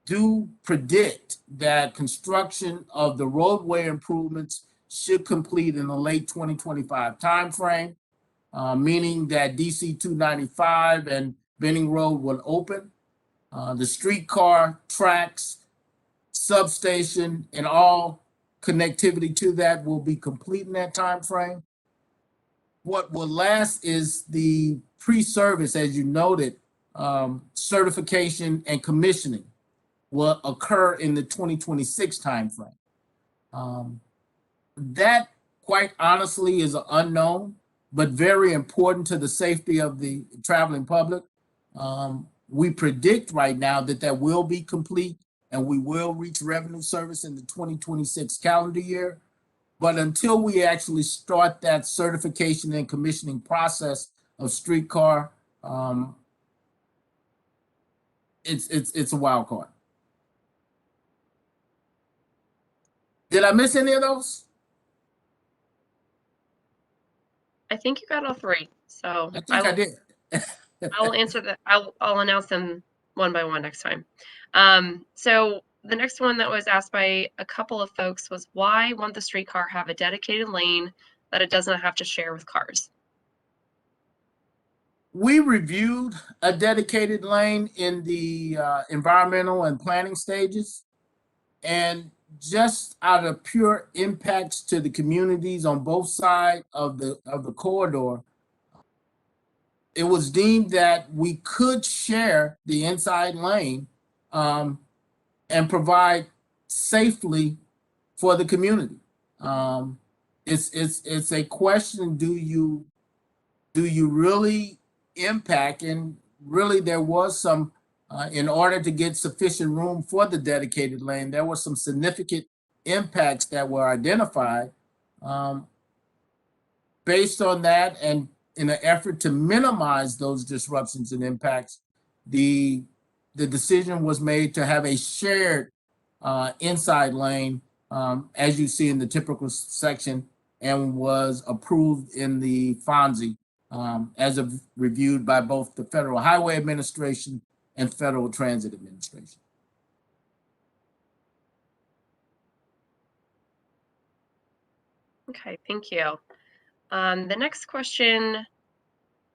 do predict that construction of the roadway improvements should complete in the late 2025 timeframe, meaning that DC 295 and Benning Road will open. The streetcar tracks, substation, and all connectivity to that will be complete in that timeframe. What will last is the pre-service, as you noted, certification and commissioning will occur in the 2026 timeframe. That, quite honestly, is an unknown, but very important to the safety of the traveling public. We predict right now that that will be complete and we will reach revenue service in the 2026 calendar year. But until we actually start that certification and commissioning process of streetcar, it's a wild card. Did I miss any of those? I think you got all three. So I think I did. I will answer that. I'll announce them one by one next time. So the next one that was asked by a couple of folks was, why won't the streetcar have a dedicated lane that it doesn't have to share with cars? We reviewed a dedicated lane in the environmental and planning stages, and just out of pure impacts to the communities on both sides of the corridor, it was deemed that we could share the inside lane and provide safely for the community. It's a question: do you really impact? And really, there was some. In order to get sufficient room for the dedicated lane, there were some significant impacts that were identified. Based on that, and in an effort to minimize those disruptions and impacts, the decision was made to have a shared inside lane, as you see in the typical section, and was approved in the FONSI as of reviewed by both the Federal Highway Administration and Federal Transit Administration. Okay, thank you. The next question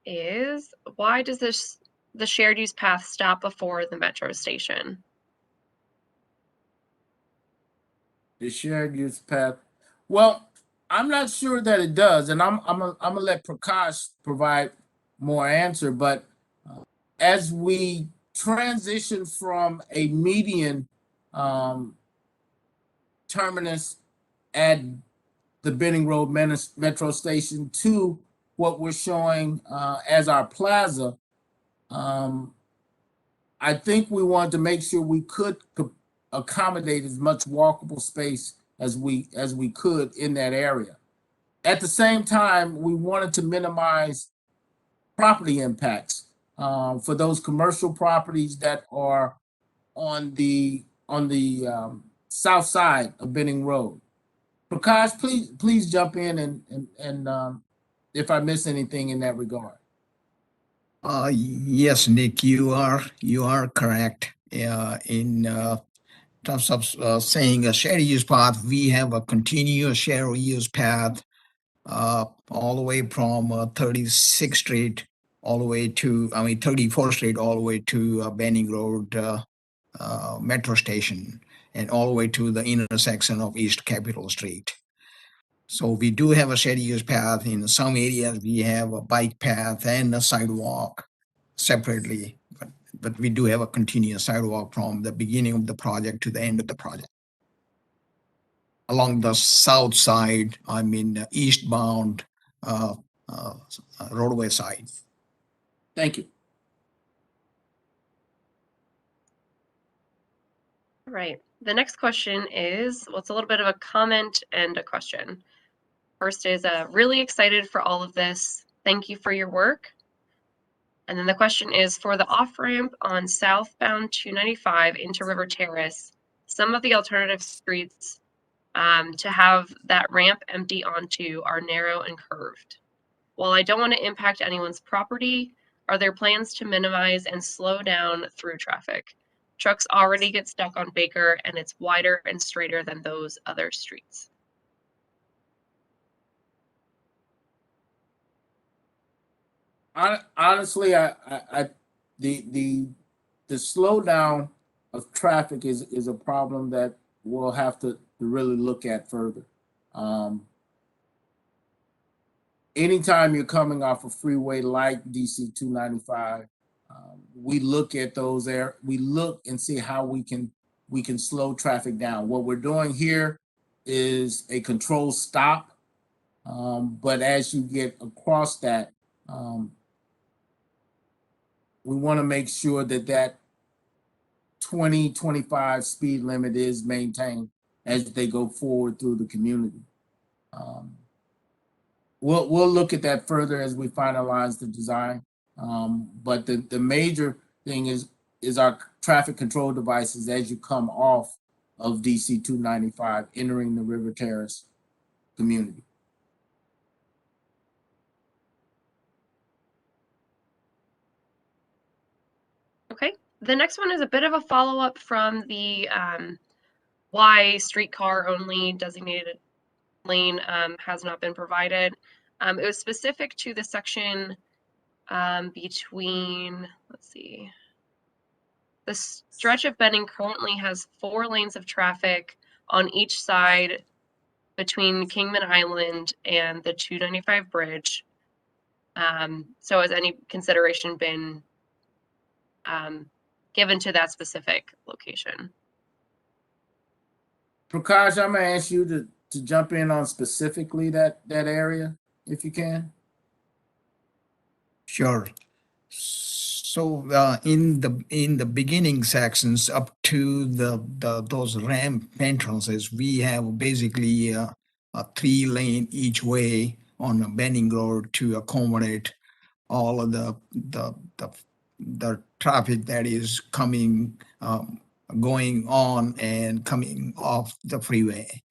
is, why does the shared use path stop before the metro station? The shared use path. Well, I'm not sure that it does, and I'm gonna let Prakash provide more answer. But as we transition from a median terminus at the Benning Road Metro Station to what we're showing as our plaza, I think we wanted to make sure we could accommodate as much walkable space as we could in that area. At the same time, we wanted to minimize property impacts for those commercial properties that are on the south side of Benning Road. Prakash, please jump in and if I miss anything in that regard. Yes, Nick, you are correct. In terms of saying a shared use path, we have a continuous shared use path all the way from 36th Street all the way to 34th Street all the way to Benning Road Metro Station, and all the way to the intersection of East Capitol Street. So we do have a shared use path. In some areas, we have a bike path and a sidewalk separately, but we do have a continuous sidewalk from the beginning of the project to the end of the project. Along the south side, eastbound roadway side. Thank you. All right. The next question is, well, it's a little bit of a comment and a question. First is, really excited for all of this. Thank you for your work. And then the question is, for the off-ramp on southbound 295 into River Terrace, some of the alternative streets to have that ramp empty onto are narrow and curved. While I don't want to impact anyone's property, are there plans to minimize and slow down through traffic? Trucks already get stuck on Baker, and it's wider and straighter than those other streets. Honestly, the slowdown of traffic is a problem that we'll have to really look at further. Anytime you're coming off a freeway like DC 295, we look at those there. We look and see how we can slow traffic down. What we're doing here is a controlled stop, but as you get across that, we want to make sure that that 20-25 speed limit is maintained as they go forward through the community. We'll look at that further as we finalize the design. But the major thing is our traffic control devices as you come off of DC 295 entering the River Terrace community. Okay, the next one is a bit of a follow-up from the why streetcar only designated lane has not been provided. It was specific to the section between, let's see, the stretch of Benning currently has 4 lanes of traffic on each side between Kingman Island and the 295 bridge. So has any consideration been given to that specific location? Prakash, I'm gonna ask you to jump in on specifically that area, if you can. Sure. So in the beginning sections up to those ramp entrances, we have basically a 3-lane each way on a Benning Road to accommodate all of the traffic that is coming, going on and coming off the freeway.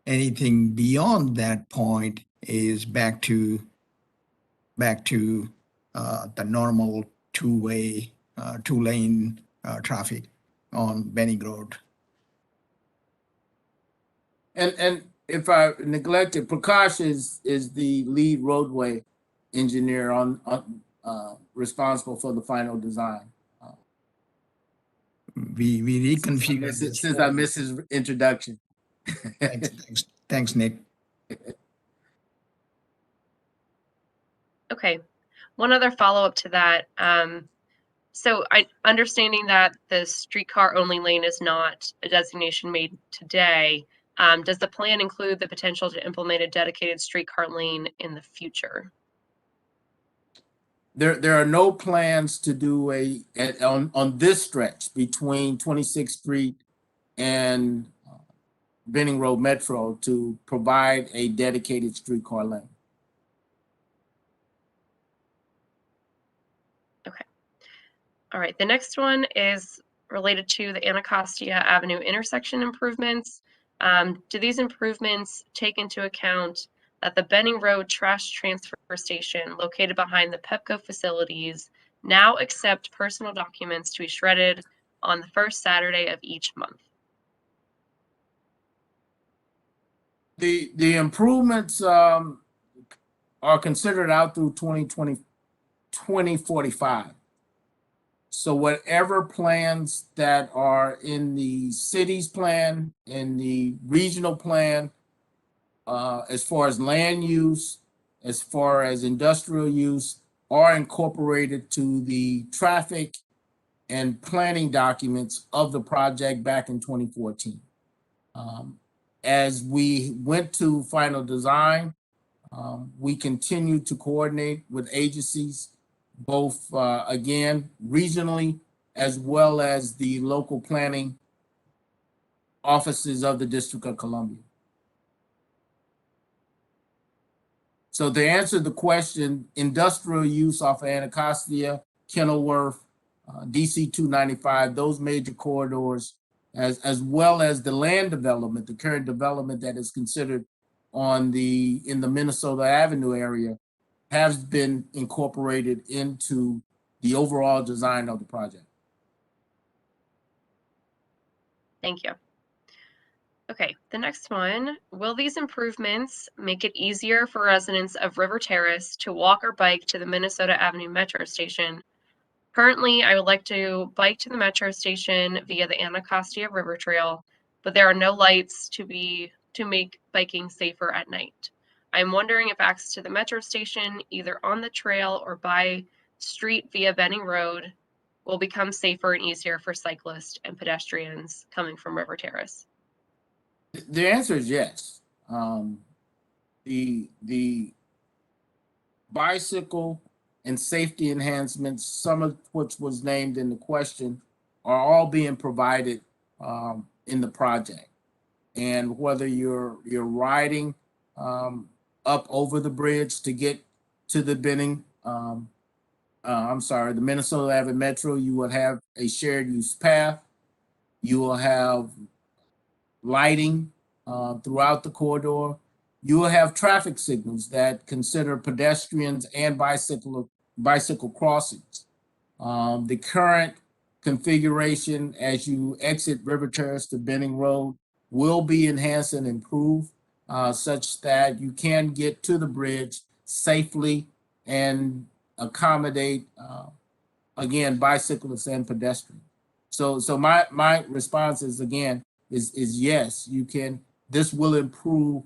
Anything beyond that point is back to the normal 2-lane traffic on Benning Road. And if I neglected, Prakash is the lead roadway engineer on responsible for the final design. We reconfigured this. Since I missed his introduction. Thanks, Nick. Okay, one other follow-up to that. So understanding that the streetcar only lane is not a designation made today, does the plan include the potential to implement a dedicated streetcar lane in the future? There are no plans to do on this stretch between 26th Street and Benning Road Metro to provide a dedicated streetcar lane. Okay. All right. The next one is related to the Anacostia Avenue intersection improvements. Do these improvements take into account that the Benning Road trash transfer station located behind the Pepco facilities now accept personal documents to be shredded on the first Saturday of each month? The improvements are considered out through 2045. So whatever plans that are in the city's plan, in the regional plan, as far as land use, as far as industrial use, are incorporated to the traffic and planning documents of the project back in 2014. As we went to final design, we continued to coordinate with agencies, both, again, regionally, as well as the local planning offices of the District of Columbia. So to answer the question, industrial use off of Anacostia, Kenilworth, DC 295, those major corridors, as well as the land development, the current development that is considered in the Minnesota Avenue area, has been incorporated into the overall design of the project. Thank you. Okay, the next one, will these improvements make it easier for residents of River Terrace to walk or bike to the Minnesota Avenue Metro Station? Currently, I would like to bike to the Metro Station via the Anacostia River Trail, but there are no lights to make biking safer at night. I'm wondering if access to the Metro Station, either on the trail or by street via Benning Road, will become safer and easier for cyclists and pedestrians coming from River Terrace. The answer is yes. The bicycle and safety enhancements, some of which was named in the question, are all being provided in the project. And whether you're riding up over the bridge to get to the Benning, the Minnesota Avenue Metro, you will have a shared use path. You will have lighting throughout the corridor. You will have traffic signals that consider pedestrians and bicycle crossings. The current configuration as you exit River Terrace to Benning Road will be enhanced and improved such that you can get to the bridge safely and accommodate, again, bicyclists and pedestrians. So my response is, again, is yes, you can. This will improve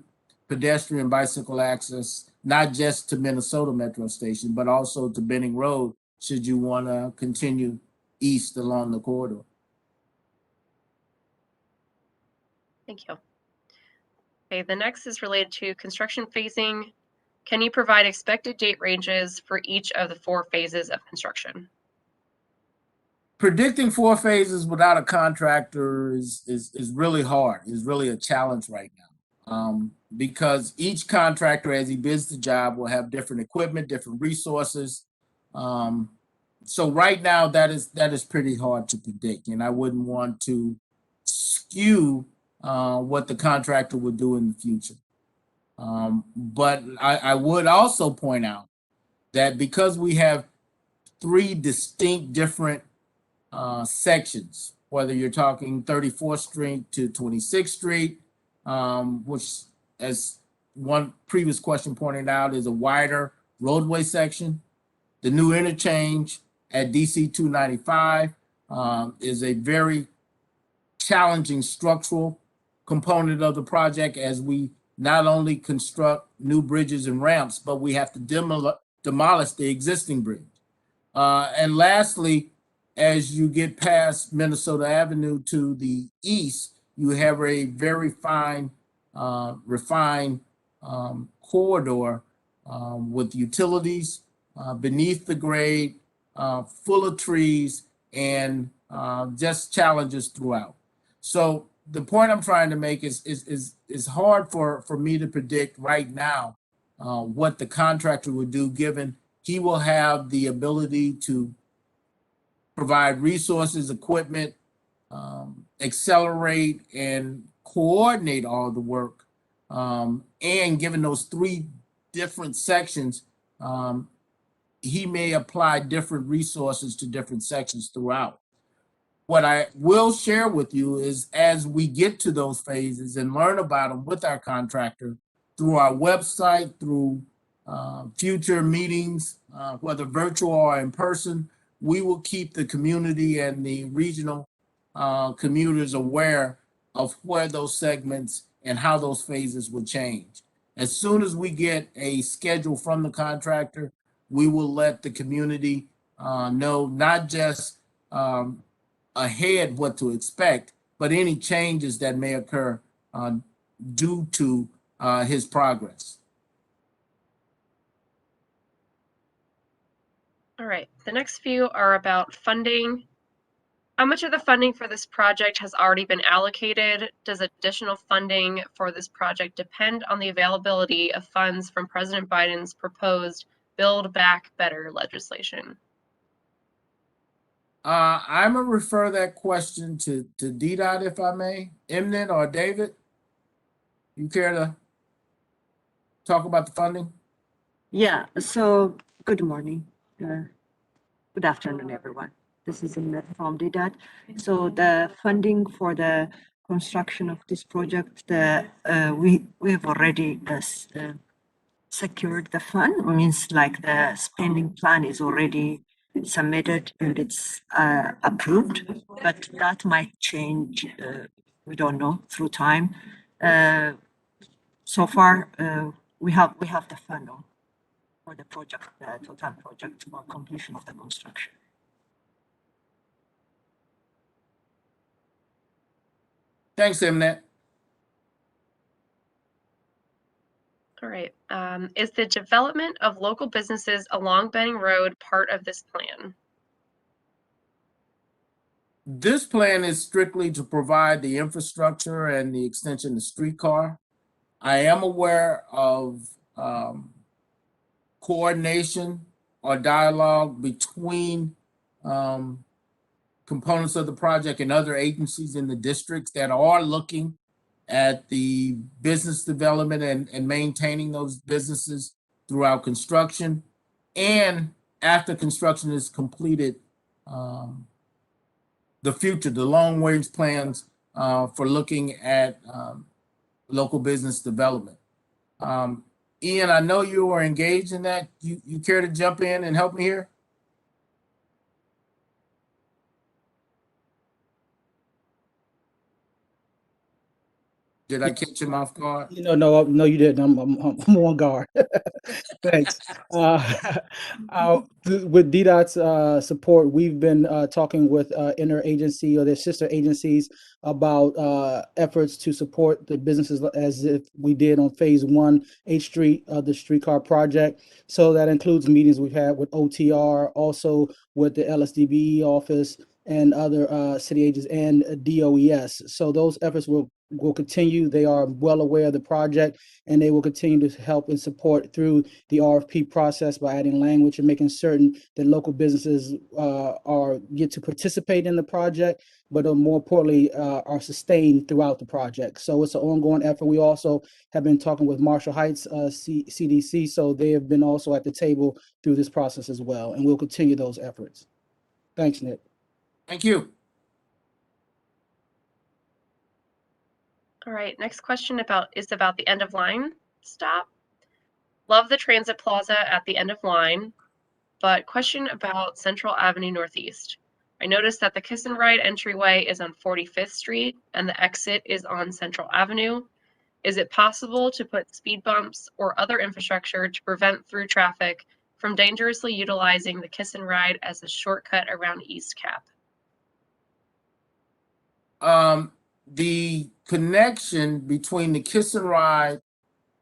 pedestrian bicycle access, not just to Minnesota Metro Station, but also to Benning Road, should you want to continue east along the corridor. Thank you. Okay, the next is related to construction phasing. Can you provide expected date ranges for each of the 4 phases of construction? Predicting 4 phases without a contractor is really hard. Is really a challenge right now, because each contractor, as he bids the job, will have different equipment, different resources. So right now, that is pretty hard to predict, and I wouldn't want to skew what the contractor would do in the future. But I would also point out that because we have 3 distinct different sections, whether you're talking 34th Street to 26th Street, which, as one previous question pointed out, is a wider roadway section. The new interchange at DC 295 is a very challenging structural component of the project, as we not only construct new bridges and ramps, but we have to demolish the existing bridge. And lastly, as you get past Minnesota Avenue to the east, you have a very fine, refined corridor with utilities beneath the grade, full of trees, and just challenges throughout. So the point I'm trying to make is hard for me to predict right now what the contractor would do, given he will have the ability to provide resources, equipment, accelerate and coordinate all the work. And given those 3 different sections, he may apply different resources to different sections throughout. What I will share with you is, as we get to those phases and learn about them with our contractor through our website, through future meetings, whether virtual or in person, we will keep the community and the regional commuters aware of where those segments and how those phases will change. As soon as we get a schedule from the contractor, we will let the community know, not just ahead what to expect, but any changes that may occur due to his progress. All right, the next few are about funding. How much of the funding for this project has already been allocated? Does additional funding for this project depend on the availability of funds from President Biden's proposed Build Back Better legislation? I'm gonna refer that question to DDOT, if I may. Emnet or David, you care to talk about the funding? Yeah, so good morning. Good afternoon, everyone. This is in from DDOT. So the funding for the construction of this project, we've already secured the fund. Means like the spending plan is already submitted and it's approved, but that might change. We don't know through time. So far, we have the fund for the project, the total project for completion of the construction. Thanks, Mnet. All right. Is the development of local businesses along Benning Road part of this plan? This plan is strictly to provide the infrastructure and the extension of streetcar. I am aware of coordination or dialogue between components of the project and other agencies in the districts that are looking at the business development and maintaining those businesses throughout construction. And after construction is completed, the future, the long-range plans for looking at local business development. Ian, I know you are engaged in that. You care to jump in and help me here? Did I catch him off guard? No, you didn't. I'm on guard. Thanks. With DDOT's support, we've been talking with interagency or their sister agencies about efforts to support the businesses as if we did on phase 1 H Street of the streetcar project. So that includes meetings we've had with OTR, also with the LSDBE office and other city agents and DOES. So those efforts will continue. They are well aware of the project, and they will continue to help and support through the RFP process by adding language and making certain that local businesses get to participate in the project, but more importantly, are sustained throughout the project. So it's an ongoing effort. We also have been talking with Marshall Heights CDC, so they have been also at the table through this process as well, and we'll continue those efforts. Thanks, Nick. Thank you. All right, next question is about the end of line stop. Love the transit plaza at the end of line, but question about Central Avenue Northeast. I noticed that the Kiss and Ride entryway is on 45th Street and the exit is on Central Avenue. Is it possible to put speed bumps or other infrastructure to prevent through traffic from dangerously utilizing the Kiss and Ride as a shortcut around East Cap? The connection between the Kiss and Ride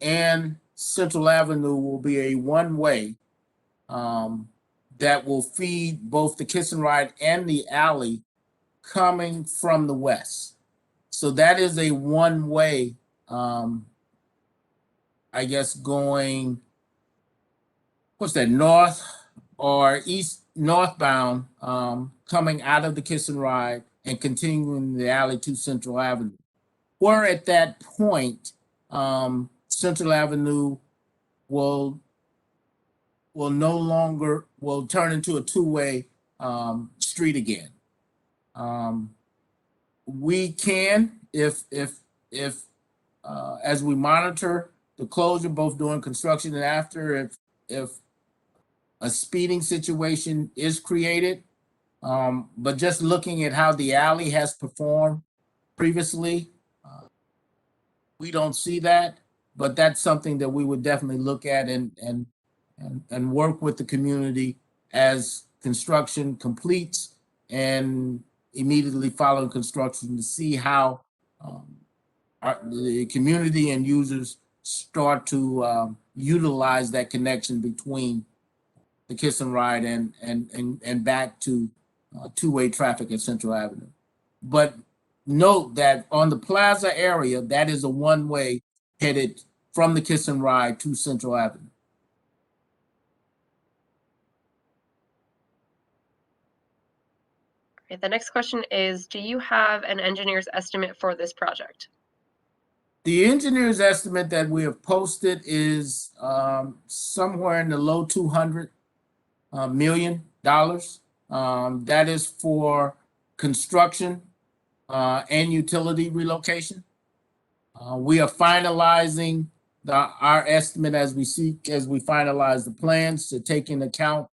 and Central Avenue will be a one-way that will feed both the Kiss and Ride and the alley coming from the west. So that is a one-way, I guess, going, what's that, north or east, northbound, coming out of the Kiss and Ride and continuing the alley to Central Avenue. Where at that point, Central Avenue will no longer, will turn into a two-way street again. We can, if as we monitor the closure, both during construction and after, if a speeding situation is created, but just looking at how the alley has performed previously, we don't see that, but that's something that we would definitely look at and work with the community as construction completes and immediately following construction to see how the community and users start to utilize that connection between the Kiss and Ride and back to two-way traffic at Central Avenue. But note that on the plaza area, that is a one-way headed from the Kiss and Ride to Central Avenue. Okay, the next question is, do you have an engineer's estimate for this project? The engineer's estimate that we have posted is somewhere in the low $200 million. That is for construction and utility relocation. We are finalizing our estimate as we finalize the plans to take into account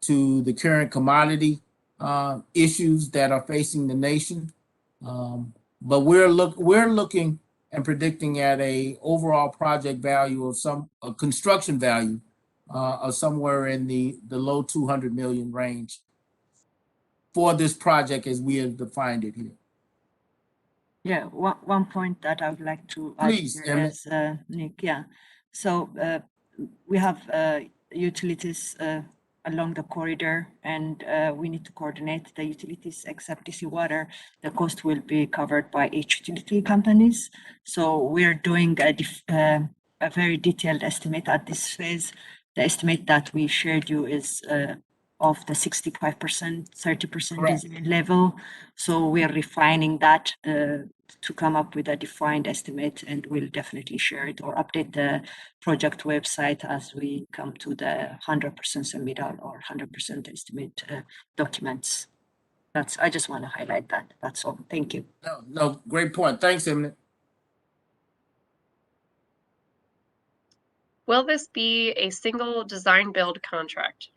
to the current commodity issues that are facing the nation. But we're looking and predicting at a overall project value of a construction value of somewhere in the low 200 million range for this project as we have defined it here. Yeah, one point that I would like to add Please, here Emily. is, Nick, yeah. So we have utilities along the corridor, and we need to coordinate the utilities except DC Water. The cost will be covered by each utility companies. So we're doing a very detailed estimate at this phase. The estimate that we shared you is of the 65%, 30% Correct. design level. So we are refining that to come up with a defined estimate, and we'll definitely share it or update the project website as we come to the 100% submittal or 100% estimate documents. I just want to highlight that. That's all. Thank you. No, great point. Thanks, Emily. Will this be a single design build contract?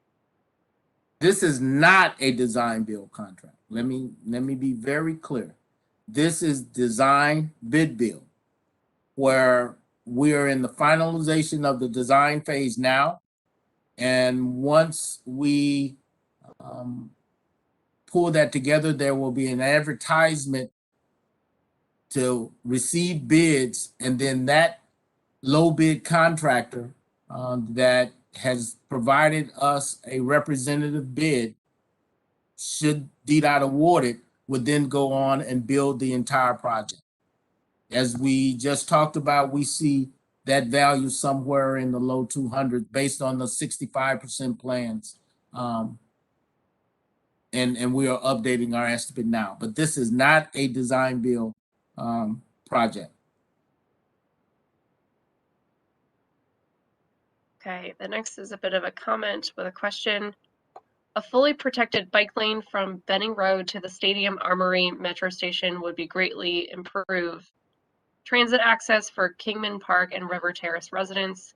This is not a design build contract. Let me be very clear. This is design bid build, where we are in the finalization of the design phase now. And once we pull that together, there will be an advertisement to receive bids, and then that low bid contractor that has provided us a representative bid, should DDOT award it, would then go on and build the entire project. As we just talked about, we see that value somewhere in the low 200 based on the 65% plans. And we are updating our estimate now, but this is not a design build project. Okay, the next is a bit of a comment with a question. A fully protected bike lane from Benning Road to the Stadium Armory Metro Station would be greatly improve transit access for Kingman Park and River Terrace residents.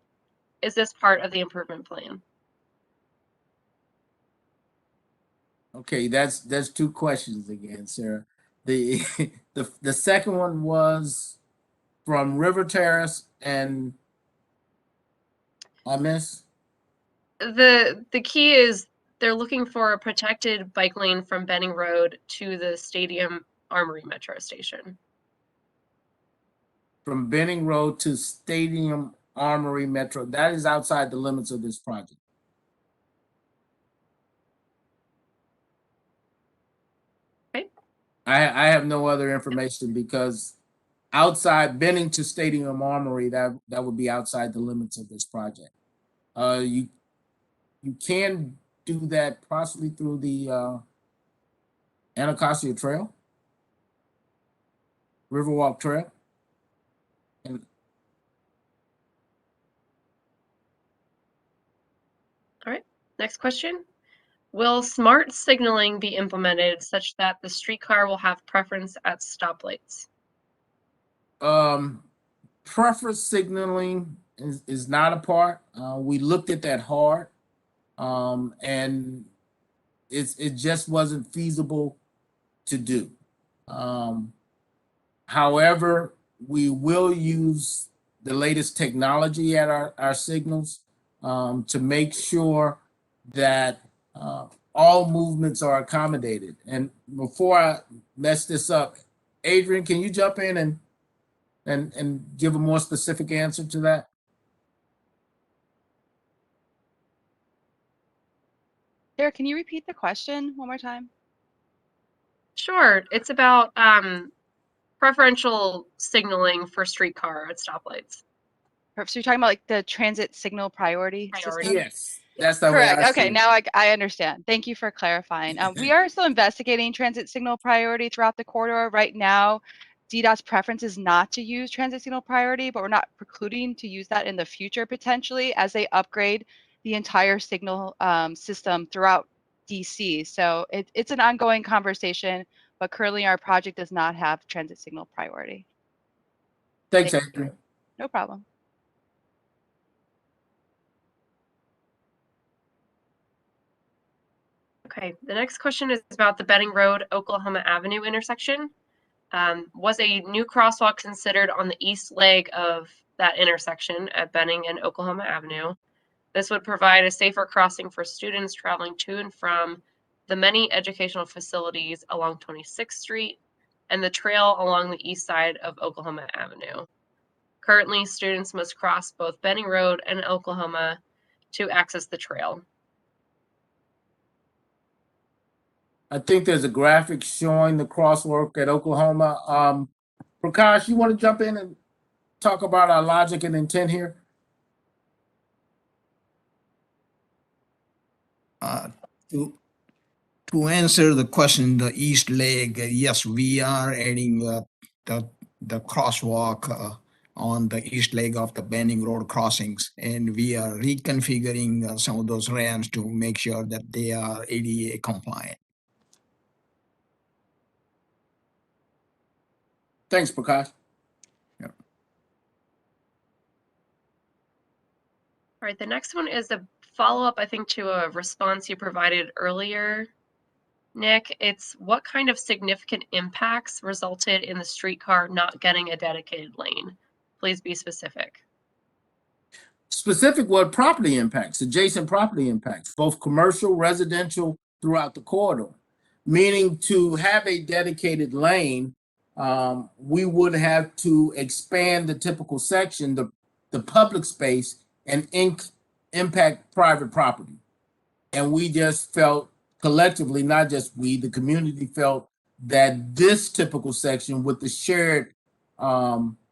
Is this part of the improvement plan? Okay, that's two questions again, Sarah. The the second one was from River Terrace, and I miss. The key is they're looking for a protected bike lane from Benning Road to the Stadium Armory Metro Station. From Benning Road to Stadium Armory Metro, that is outside the limits of this project. Okay. I have no other information, because outside Benning to Stadium Armory, that would be outside the limits of this project. You can do that possibly through the Anacostia Trail, Riverwalk Trail. And All right, next question. Will smart signaling be implemented such that the streetcar will have preference at stoplights? preference signaling is not a part. We looked at that hard, and it just wasn't feasible to do. However, we will use the latest technology at our signals to make sure that all movements are accommodated. And before I mess this up, Adrian, can you jump in and give a more specific answer to that? Sarah, can you repeat the question one more time? Sure, it's about preferential signaling for streetcar at stoplights. So you're talking about like the transit signal priority system? Yes, that's the way I Correct. see Okay, it. now I understand. Thank you for clarifying. We are still investigating transit signal priority throughout the corridor. Right now, DDOT's preference is not to use transit signal priority, but we're not precluding to use that in the future potentially as they upgrade the entire signal system throughout DC. So it's an ongoing conversation, but currently our project does not have transit signal priority. Thanks, Thank Adrian. No problem. Okay, the next question is about the Benning Road, Oklahoma Avenue intersection. Was a new crosswalk considered on the east leg of that intersection at Benning and Oklahoma Avenue? This would provide a safer crossing for students traveling to and from the many educational facilities along 26th Street and the trail along the east side of Oklahoma Avenue. Currently, students must cross both Benning Road and Oklahoma to access the trail. I think there's a graphic showing the crosswalk at Oklahoma. Prakash, you want to jump in and talk about our logic and intent here? To answer the question, the east leg, yes, we are adding the crosswalk on the east leg of the Benning Road crossings, and we are reconfiguring some of those ramps to make sure that they are ADA compliant. Thanks, Prakash. All right, the next one is a follow-up, I think, to a response you provided earlier, Nick. It's what kind of significant impacts resulted in the streetcar not getting a dedicated lane? Please be specific. Specific what property impacts, adjacent property impacts, both commercial, residential, throughout the corridor. Meaning to have a dedicated lane, we would have to expand the typical section, the public space, and impact private property. And we just felt collectively, not just we, the community felt that this typical section with the shared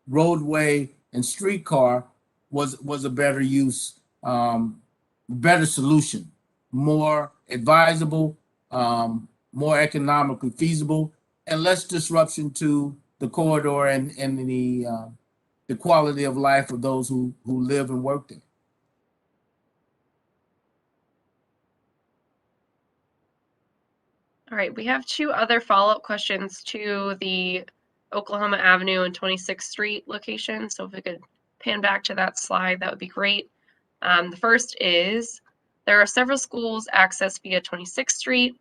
roadway and streetcar was a better use, better solution, more advisable, more economically feasible, and less disruption to the corridor and the quality of life of those who live and work there. All right, we have two other follow-up questions to the Oklahoma Avenue and 26th Street location. So if we could pan back to that slide, that would be great. The first is, there are several schools accessed via 26th Street.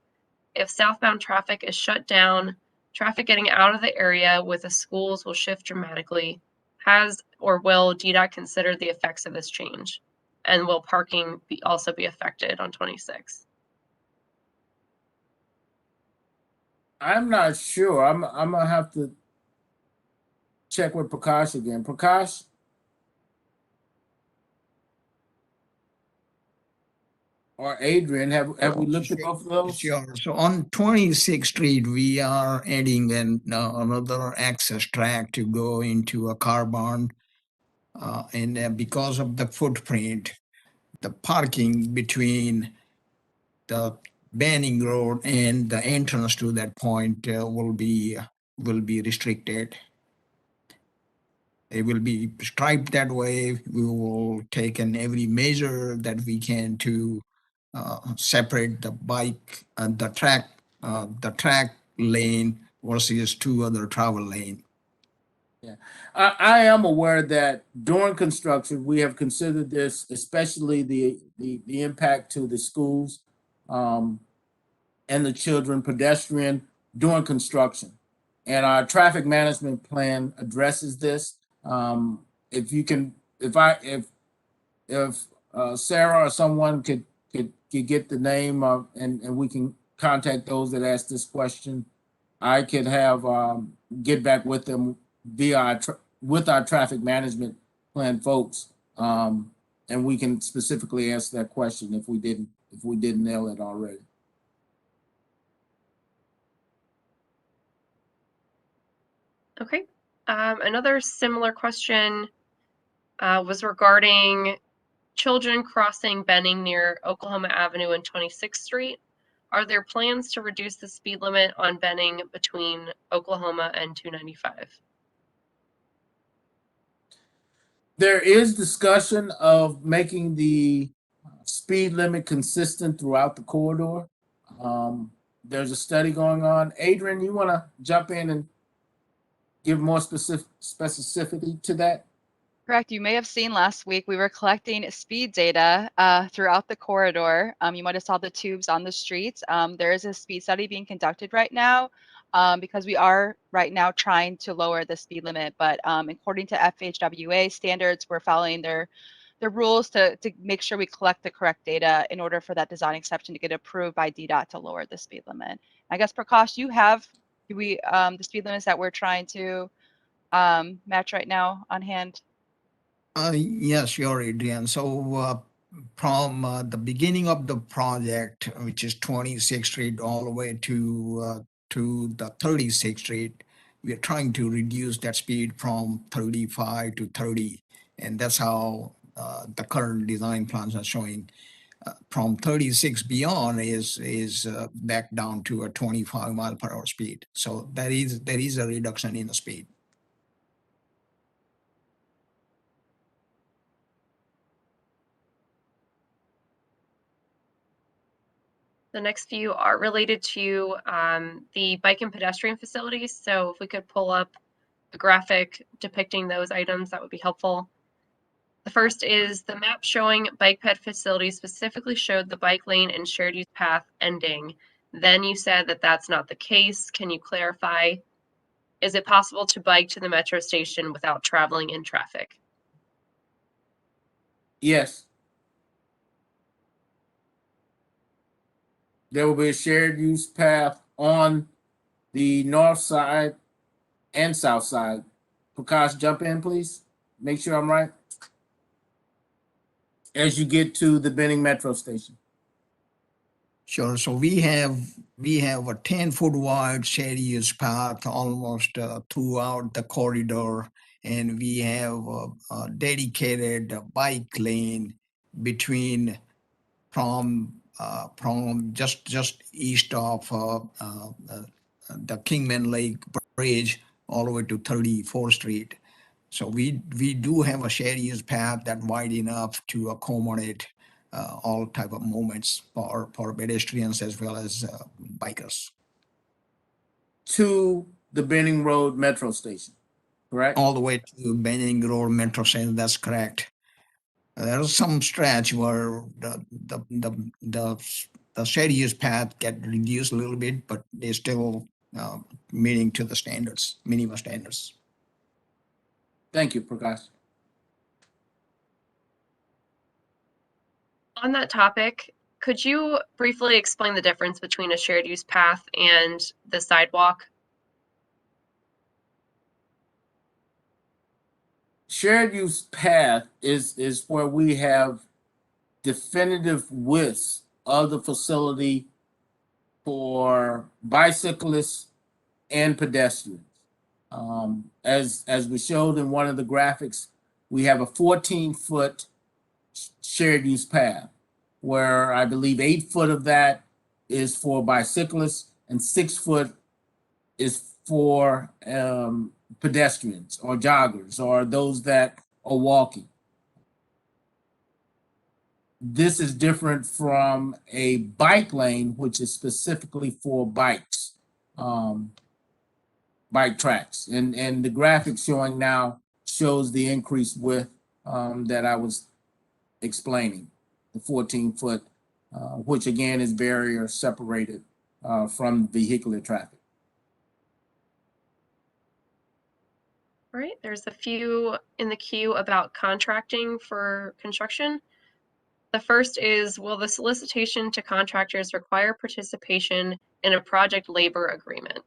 If southbound traffic is shut down, traffic getting out of the area with the schools will shift dramatically. Has or will DDOT consider the effects of this change? And will parking also be affected on 26? I'm not sure. I'm gonna have to check with Prakash again. Prakash? Or Adrian, have we looked at both of those? Sure. So on 26th Street, we are adding another access track to go into a car barn. And because of the footprint, the parking between the Benning Road and the entrance to that point will be restricted. It will be striped that way. We will take every measure that we can to separate the bike and the track lane versus two other travel lane. Yeah, I am aware that during construction, we have considered this, especially the impact to the schools and the children, pedestrian during construction. And our traffic management plan addresses this. If you can, if Sarah or someone could get the name of, and we can contact those that asked this question, I could have get back with them via with our traffic management plan folks, and we can specifically answer that question if we didn't nail it already. Okay. Another similar question was regarding children crossing Benning near Oklahoma Avenue and 26th Street. Are there plans to reduce the speed limit on Benning between Oklahoma and 295? There is discussion of making the speed limit consistent throughout the corridor. There's a study going on. Adrian, you want to jump in and give more specificity to that? Correct. You may have seen last week we were collecting speed data throughout the corridor. You might have saw the tubes on the streets. There is a speed study being conducted right now because we are right now trying to lower the speed limit. But according to FHWA standards, we're following their rules to make sure we collect the correct data in order for that design exception to get approved by DDOT to lower the speed limit. I guess Prakash, you have the speed limits that we're trying to match right now on hand. Yes, sure, Adrian. So from the beginning of the project, which is 26th Street, all the way to the 36th Street, we are trying to reduce that speed from 35 to 30, and that's how the current design plans are showing. From 36 beyond is back down to a 25 mile per hour speed. So there is a reduction in the speed. The next few are related to the bike and pedestrian facilities. So if we could pull up a graphic depicting those items, that would be helpful. The first is the map showing bike ped facilities specifically showed the bike lane and shared use path ending. Then you said that that's not the case. Can you clarify? Is it possible to bike to the metro station without traveling in traffic? Yes. There will be a shared use path on the north side and south side. Prakash, jump in, please. Make sure I'm right. As you get to the Benning Metro Station. Sure. So we have a 10-foot wide shared use path almost throughout the corridor, and we have a dedicated bike lane between from just east of the Kingman Lake Bridge all the way to 34th Street. So we do have a shared use path that wide enough to accommodate all type of movements for pedestrians as well as bikers. To the Benning Road Metro Station, correct? All the way to Benning Road Metro Station, that's correct. There's some stretch where the shared use path get reduced a little bit, but they're still meeting to the standards, minimum standards. Thank you, Prakash. On that topic, could you briefly explain the difference between a shared use path and the sidewalk? Shared use path is where we have definitive widths of the facility for bicyclists and pedestrians. As we showed in one of the graphics, we have a 14-foot shared use path, where I believe 8 foot of that is for bicyclists and 6 foot is for pedestrians or joggers or those that are walking. This is different from a bike lane, which is specifically for bikes, bike tracks. And the graphic showing now shows the increased width that I was explaining, the 14-foot, which again is barrier separated from vehicular traffic. All right, there's a few in the queue about contracting for construction. The first is, will the solicitation to contractors require participation in a project labor agreement?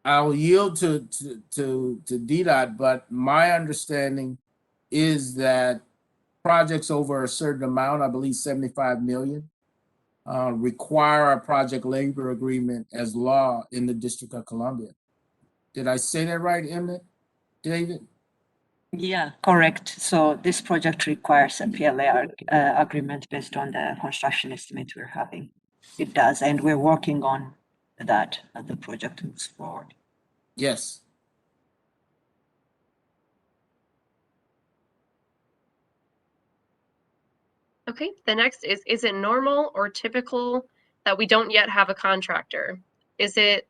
I'll yield to DDOT, but my understanding is that projects over a certain amount, I believe 75 million, require a project labor agreement as law in the District of Columbia. Did I say that right, Emmett? David? Yeah, correct. So this project requires a PLA agreement based on the construction estimate we're having. It does, and we're working on that as the project moves forward. Yes. Okay, the next is it normal or typical that we don't yet have a contractor? Is that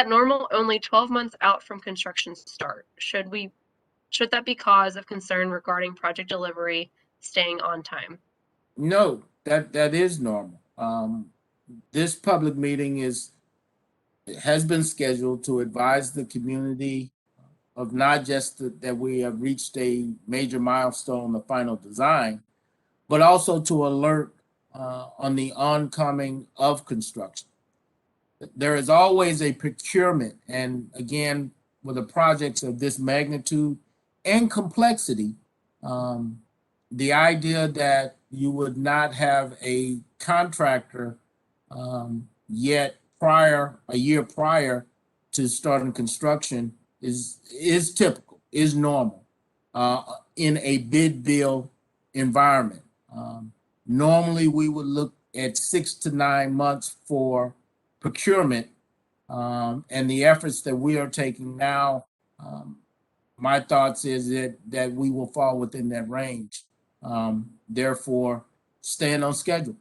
normal only 12 months out from construction start? Should that be cause of concern regarding project delivery staying on time? No, that is normal. This public meeting has been scheduled to advise the community of not just that we have reached a major milestone, the final design, but also to alert on the oncoming of construction. There is always a procurement, and again, with a project of this magnitude and complexity, the idea that you would not have a contractor yet a year prior to starting construction is typical, is normal in a bid bill environment. Normally, we would look at 6 to 9 months for procurement, and the efforts that we are taking now. My thoughts is that we will fall within that range. Therefore, staying on schedule.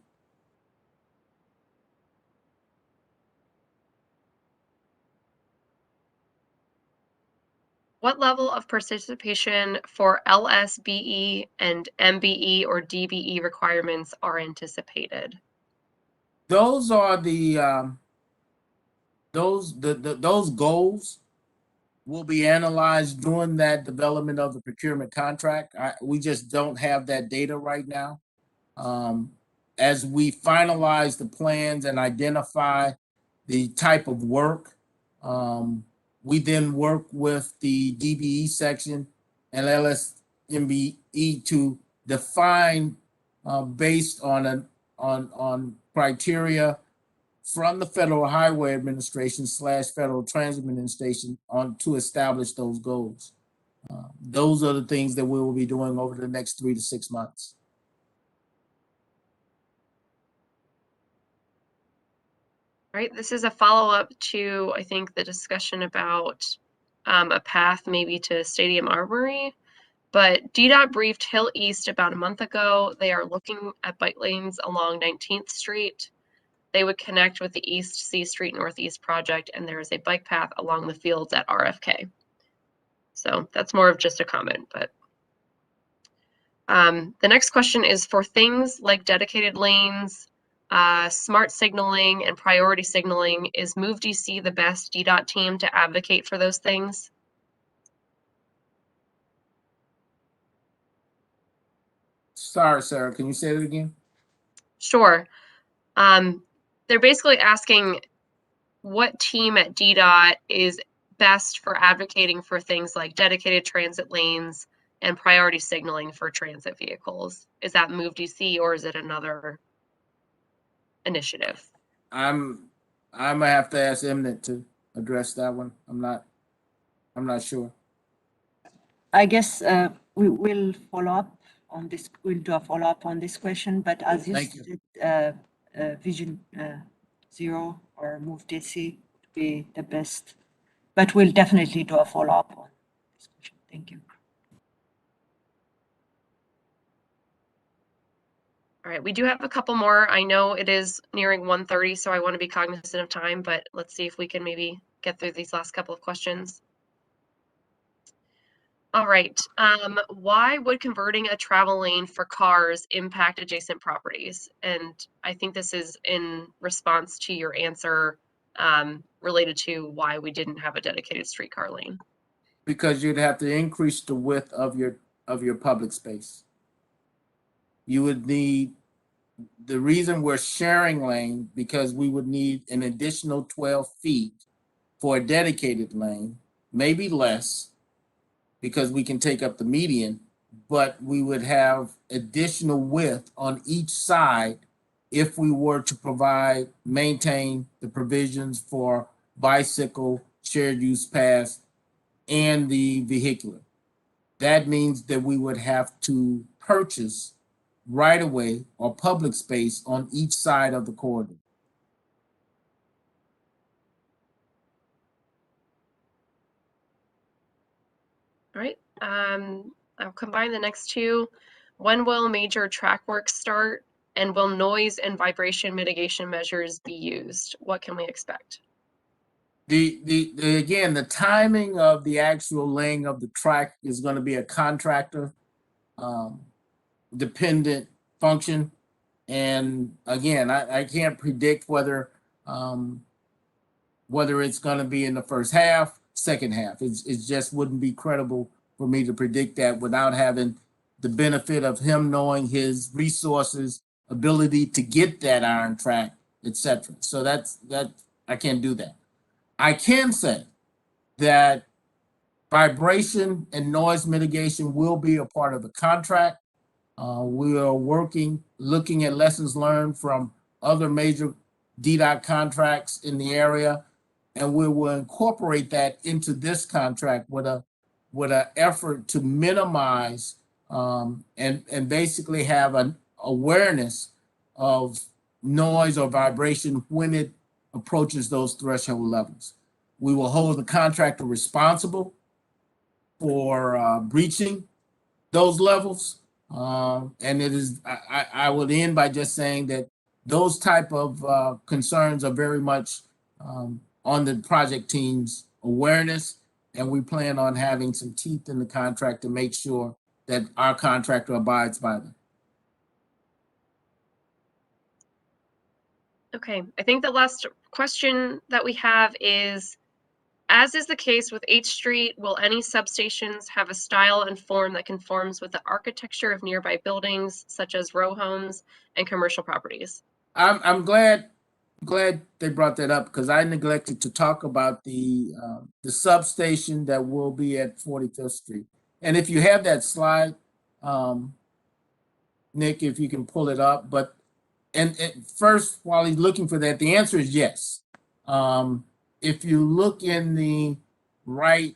What level of participation for LSBE and MBE or DBE requirements are anticipated? Those are those goals will be analyzed during that development of the procurement contract. We just don't have that data right now. As we finalize the plans and identify the type of work, we then work with the DBE section and LSMBE to define based on criteria from the Federal Highway Administration / Federal Transit Administration to establish those goals. Those are the things that we will be doing over the next 3 to 6 months. All right, this is a follow-up to, I think, the discussion about a path maybe to Stadium Armory. But DDOT briefed Hill East about a month ago. They are looking at bike lanes along 19th Street. They would connect with the East C Street Northeast project, and there is a bike path along the fields at RFK. So that's more of just a comment, but the next question is for things like dedicated lanes, smart signaling, and priority signaling. Is MoveDC the best DDOT team to advocate for those things? Sorry, Sarah, can you say that again? Sure. They're basically asking what team at DDOT is best for advocating for things like dedicated transit lanes and priority signaling for transit vehicles. Is that MoveDC or is it another initiative? I'm gonna have to ask Eminent to address that one. I'm not sure. I guess we will follow up on this. We'll do a follow up on this question, but as you Thank you. said, Vision Zero or MoveDC would be the best. But we'll definitely do a follow up on this question. Thank you. All right, we do have a couple more. I know it is nearing 1:30, so I want to be cognizant of time, but let's see if we can maybe get through these last couple of questions. All right, why would converting a travel lane for cars impact adjacent properties? And I think this is in response to your answer related to why we didn't have a dedicated streetcar lane. Because you'd have to increase the width of your public space. You would need, the reason we're sharing lane, because we would need an additional 12 feet for a dedicated lane, maybe less, because we can take up the median, but we would have additional width on each side if we were to maintain the provisions for bicycle, shared use paths, and the vehicular. That means that we would have to purchase right of way or public space on each side of the corridor. All right, I'll combine the next two. When will major track work start? And will noise and vibration mitigation measures be used? What can we expect? Again, the timing of the actual laying of the track is going to be a contractor dependent function. And again, I can't predict whether it's going to be in the first half, second half. It just wouldn't be credible for me to predict that without having the benefit of him knowing his resources, ability to get that iron track, etc. So that I can't do that. I can say that vibration and noise mitigation will be a part of the contract. We are looking at lessons learned from other major DDOT contracts in the area, and we will incorporate that into this contract with an effort to minimize and basically have an awareness of noise or vibration when it approaches those threshold levels. We will hold the contractor responsible for breaching those levels. And it is, I would end by just saying that those type of concerns are very much on the project team's awareness, and we plan on having some teeth in the contract to make sure that our contractor abides by them. Okay, I think the last question that we have is, as is the case with H Street, will any substations have a style and form that conforms with the architecture of nearby buildings, such as row homes and commercial properties? I'm glad they brought that up, because I neglected to talk about the substation that will be at 45th Street. And if you have that slide, Nick, if you can pull it up. But and first, while he's looking for that, the answer is yes. If you look in the right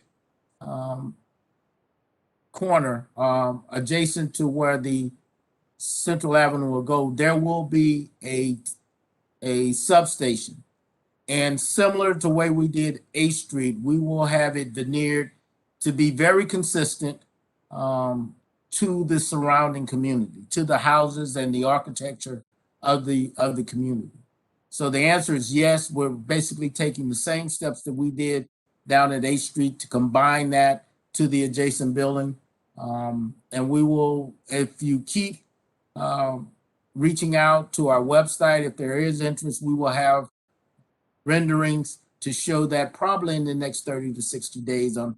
corner, adjacent to where the Central Avenue will go, there will be a substation. And similar to the way we did A Street, we will have it veneered to be very consistent to the surrounding community, to the houses and the architecture of the community. So the answer is yes. We're basically taking the same steps that we did down at 8th Street to combine that to the adjacent building. And we will, if you keep reaching out to our website, if there is interest, we will have renderings to show that probably in the next 30 to 60 days on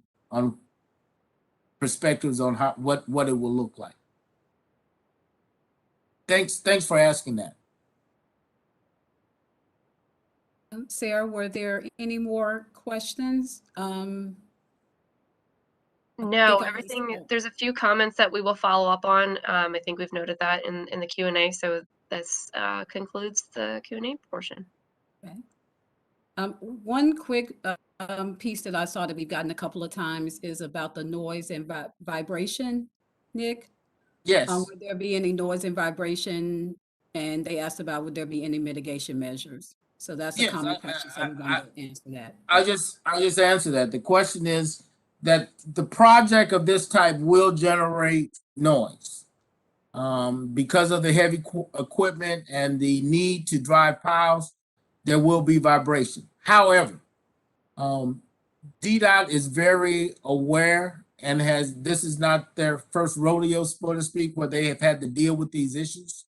perspectives on what it will look like. Thanks for asking that. Sarah, were there any more questions? No, think I everything, understood. there's a few comments that we will follow up on. I think we've noted that in the Q&A, so this concludes the Q&A portion. Okay. One quick piece that I saw that we've gotten a couple of times is about the noise and vibration, Nick. Yes. Would there be any noise and vibration? And they asked about, would there be any mitigation measures? So that's a Yes, common question, so we're going to answer that. I'll just answer that. The question is that the project of this type will generate noise because of the heavy equipment and the need to drive piles. There will be vibration. However, DDOT is very aware and this is not their first rodeo, so to speak, where they have had to deal with these issues.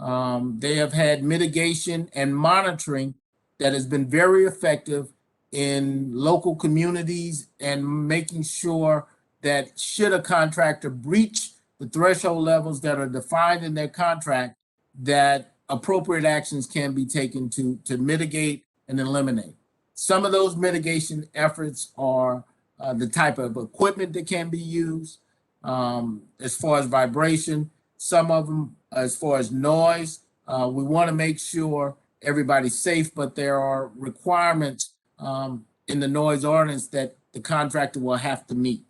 They have had mitigation and monitoring that has been very effective in local communities and making sure that should a contractor breach the threshold levels that are defined in their contract, that appropriate actions can be taken to mitigate and eliminate. Some of those mitigation efforts are the type of equipment that can be used as far as vibration. Some of them as far as noise. We want to make sure everybody's safe, but there are requirements in the noise ordinance that the contractor will have to meet.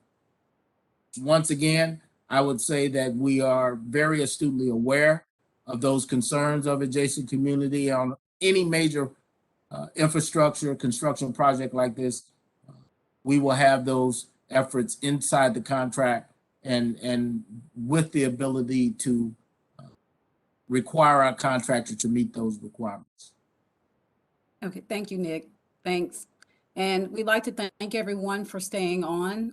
Once again, I would say that we are very astutely aware of those concerns of adjacent community on any major infrastructure construction project like this. We will have those efforts inside the contract and with the ability to require our contractor to meet those requirements. Okay, thank you, Nick. Thanks. And we'd like to thank everyone for staying on.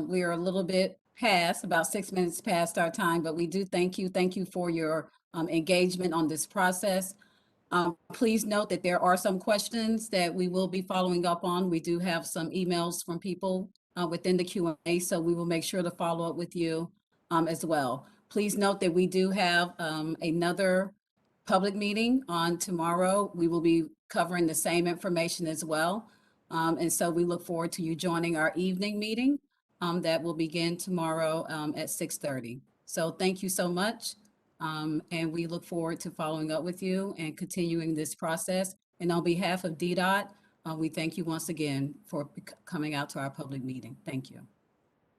We are a little bit past, about 6 minutes past our time, but we do thank you. Thank you for your engagement on this process. Please note that there are some questions that we will be following up on. We do have some emails from people within the Q&A, so we will make sure to follow up with you as well. Please note that we do have another public meeting on tomorrow. We will be covering the same information as well. And so we look forward to you joining our evening meeting that will begin tomorrow at 6:30. So thank you so much. And we look forward to following up with you and continuing this process. And on behalf of DDOT, we thank you once again for coming out to our public meeting. Thank you.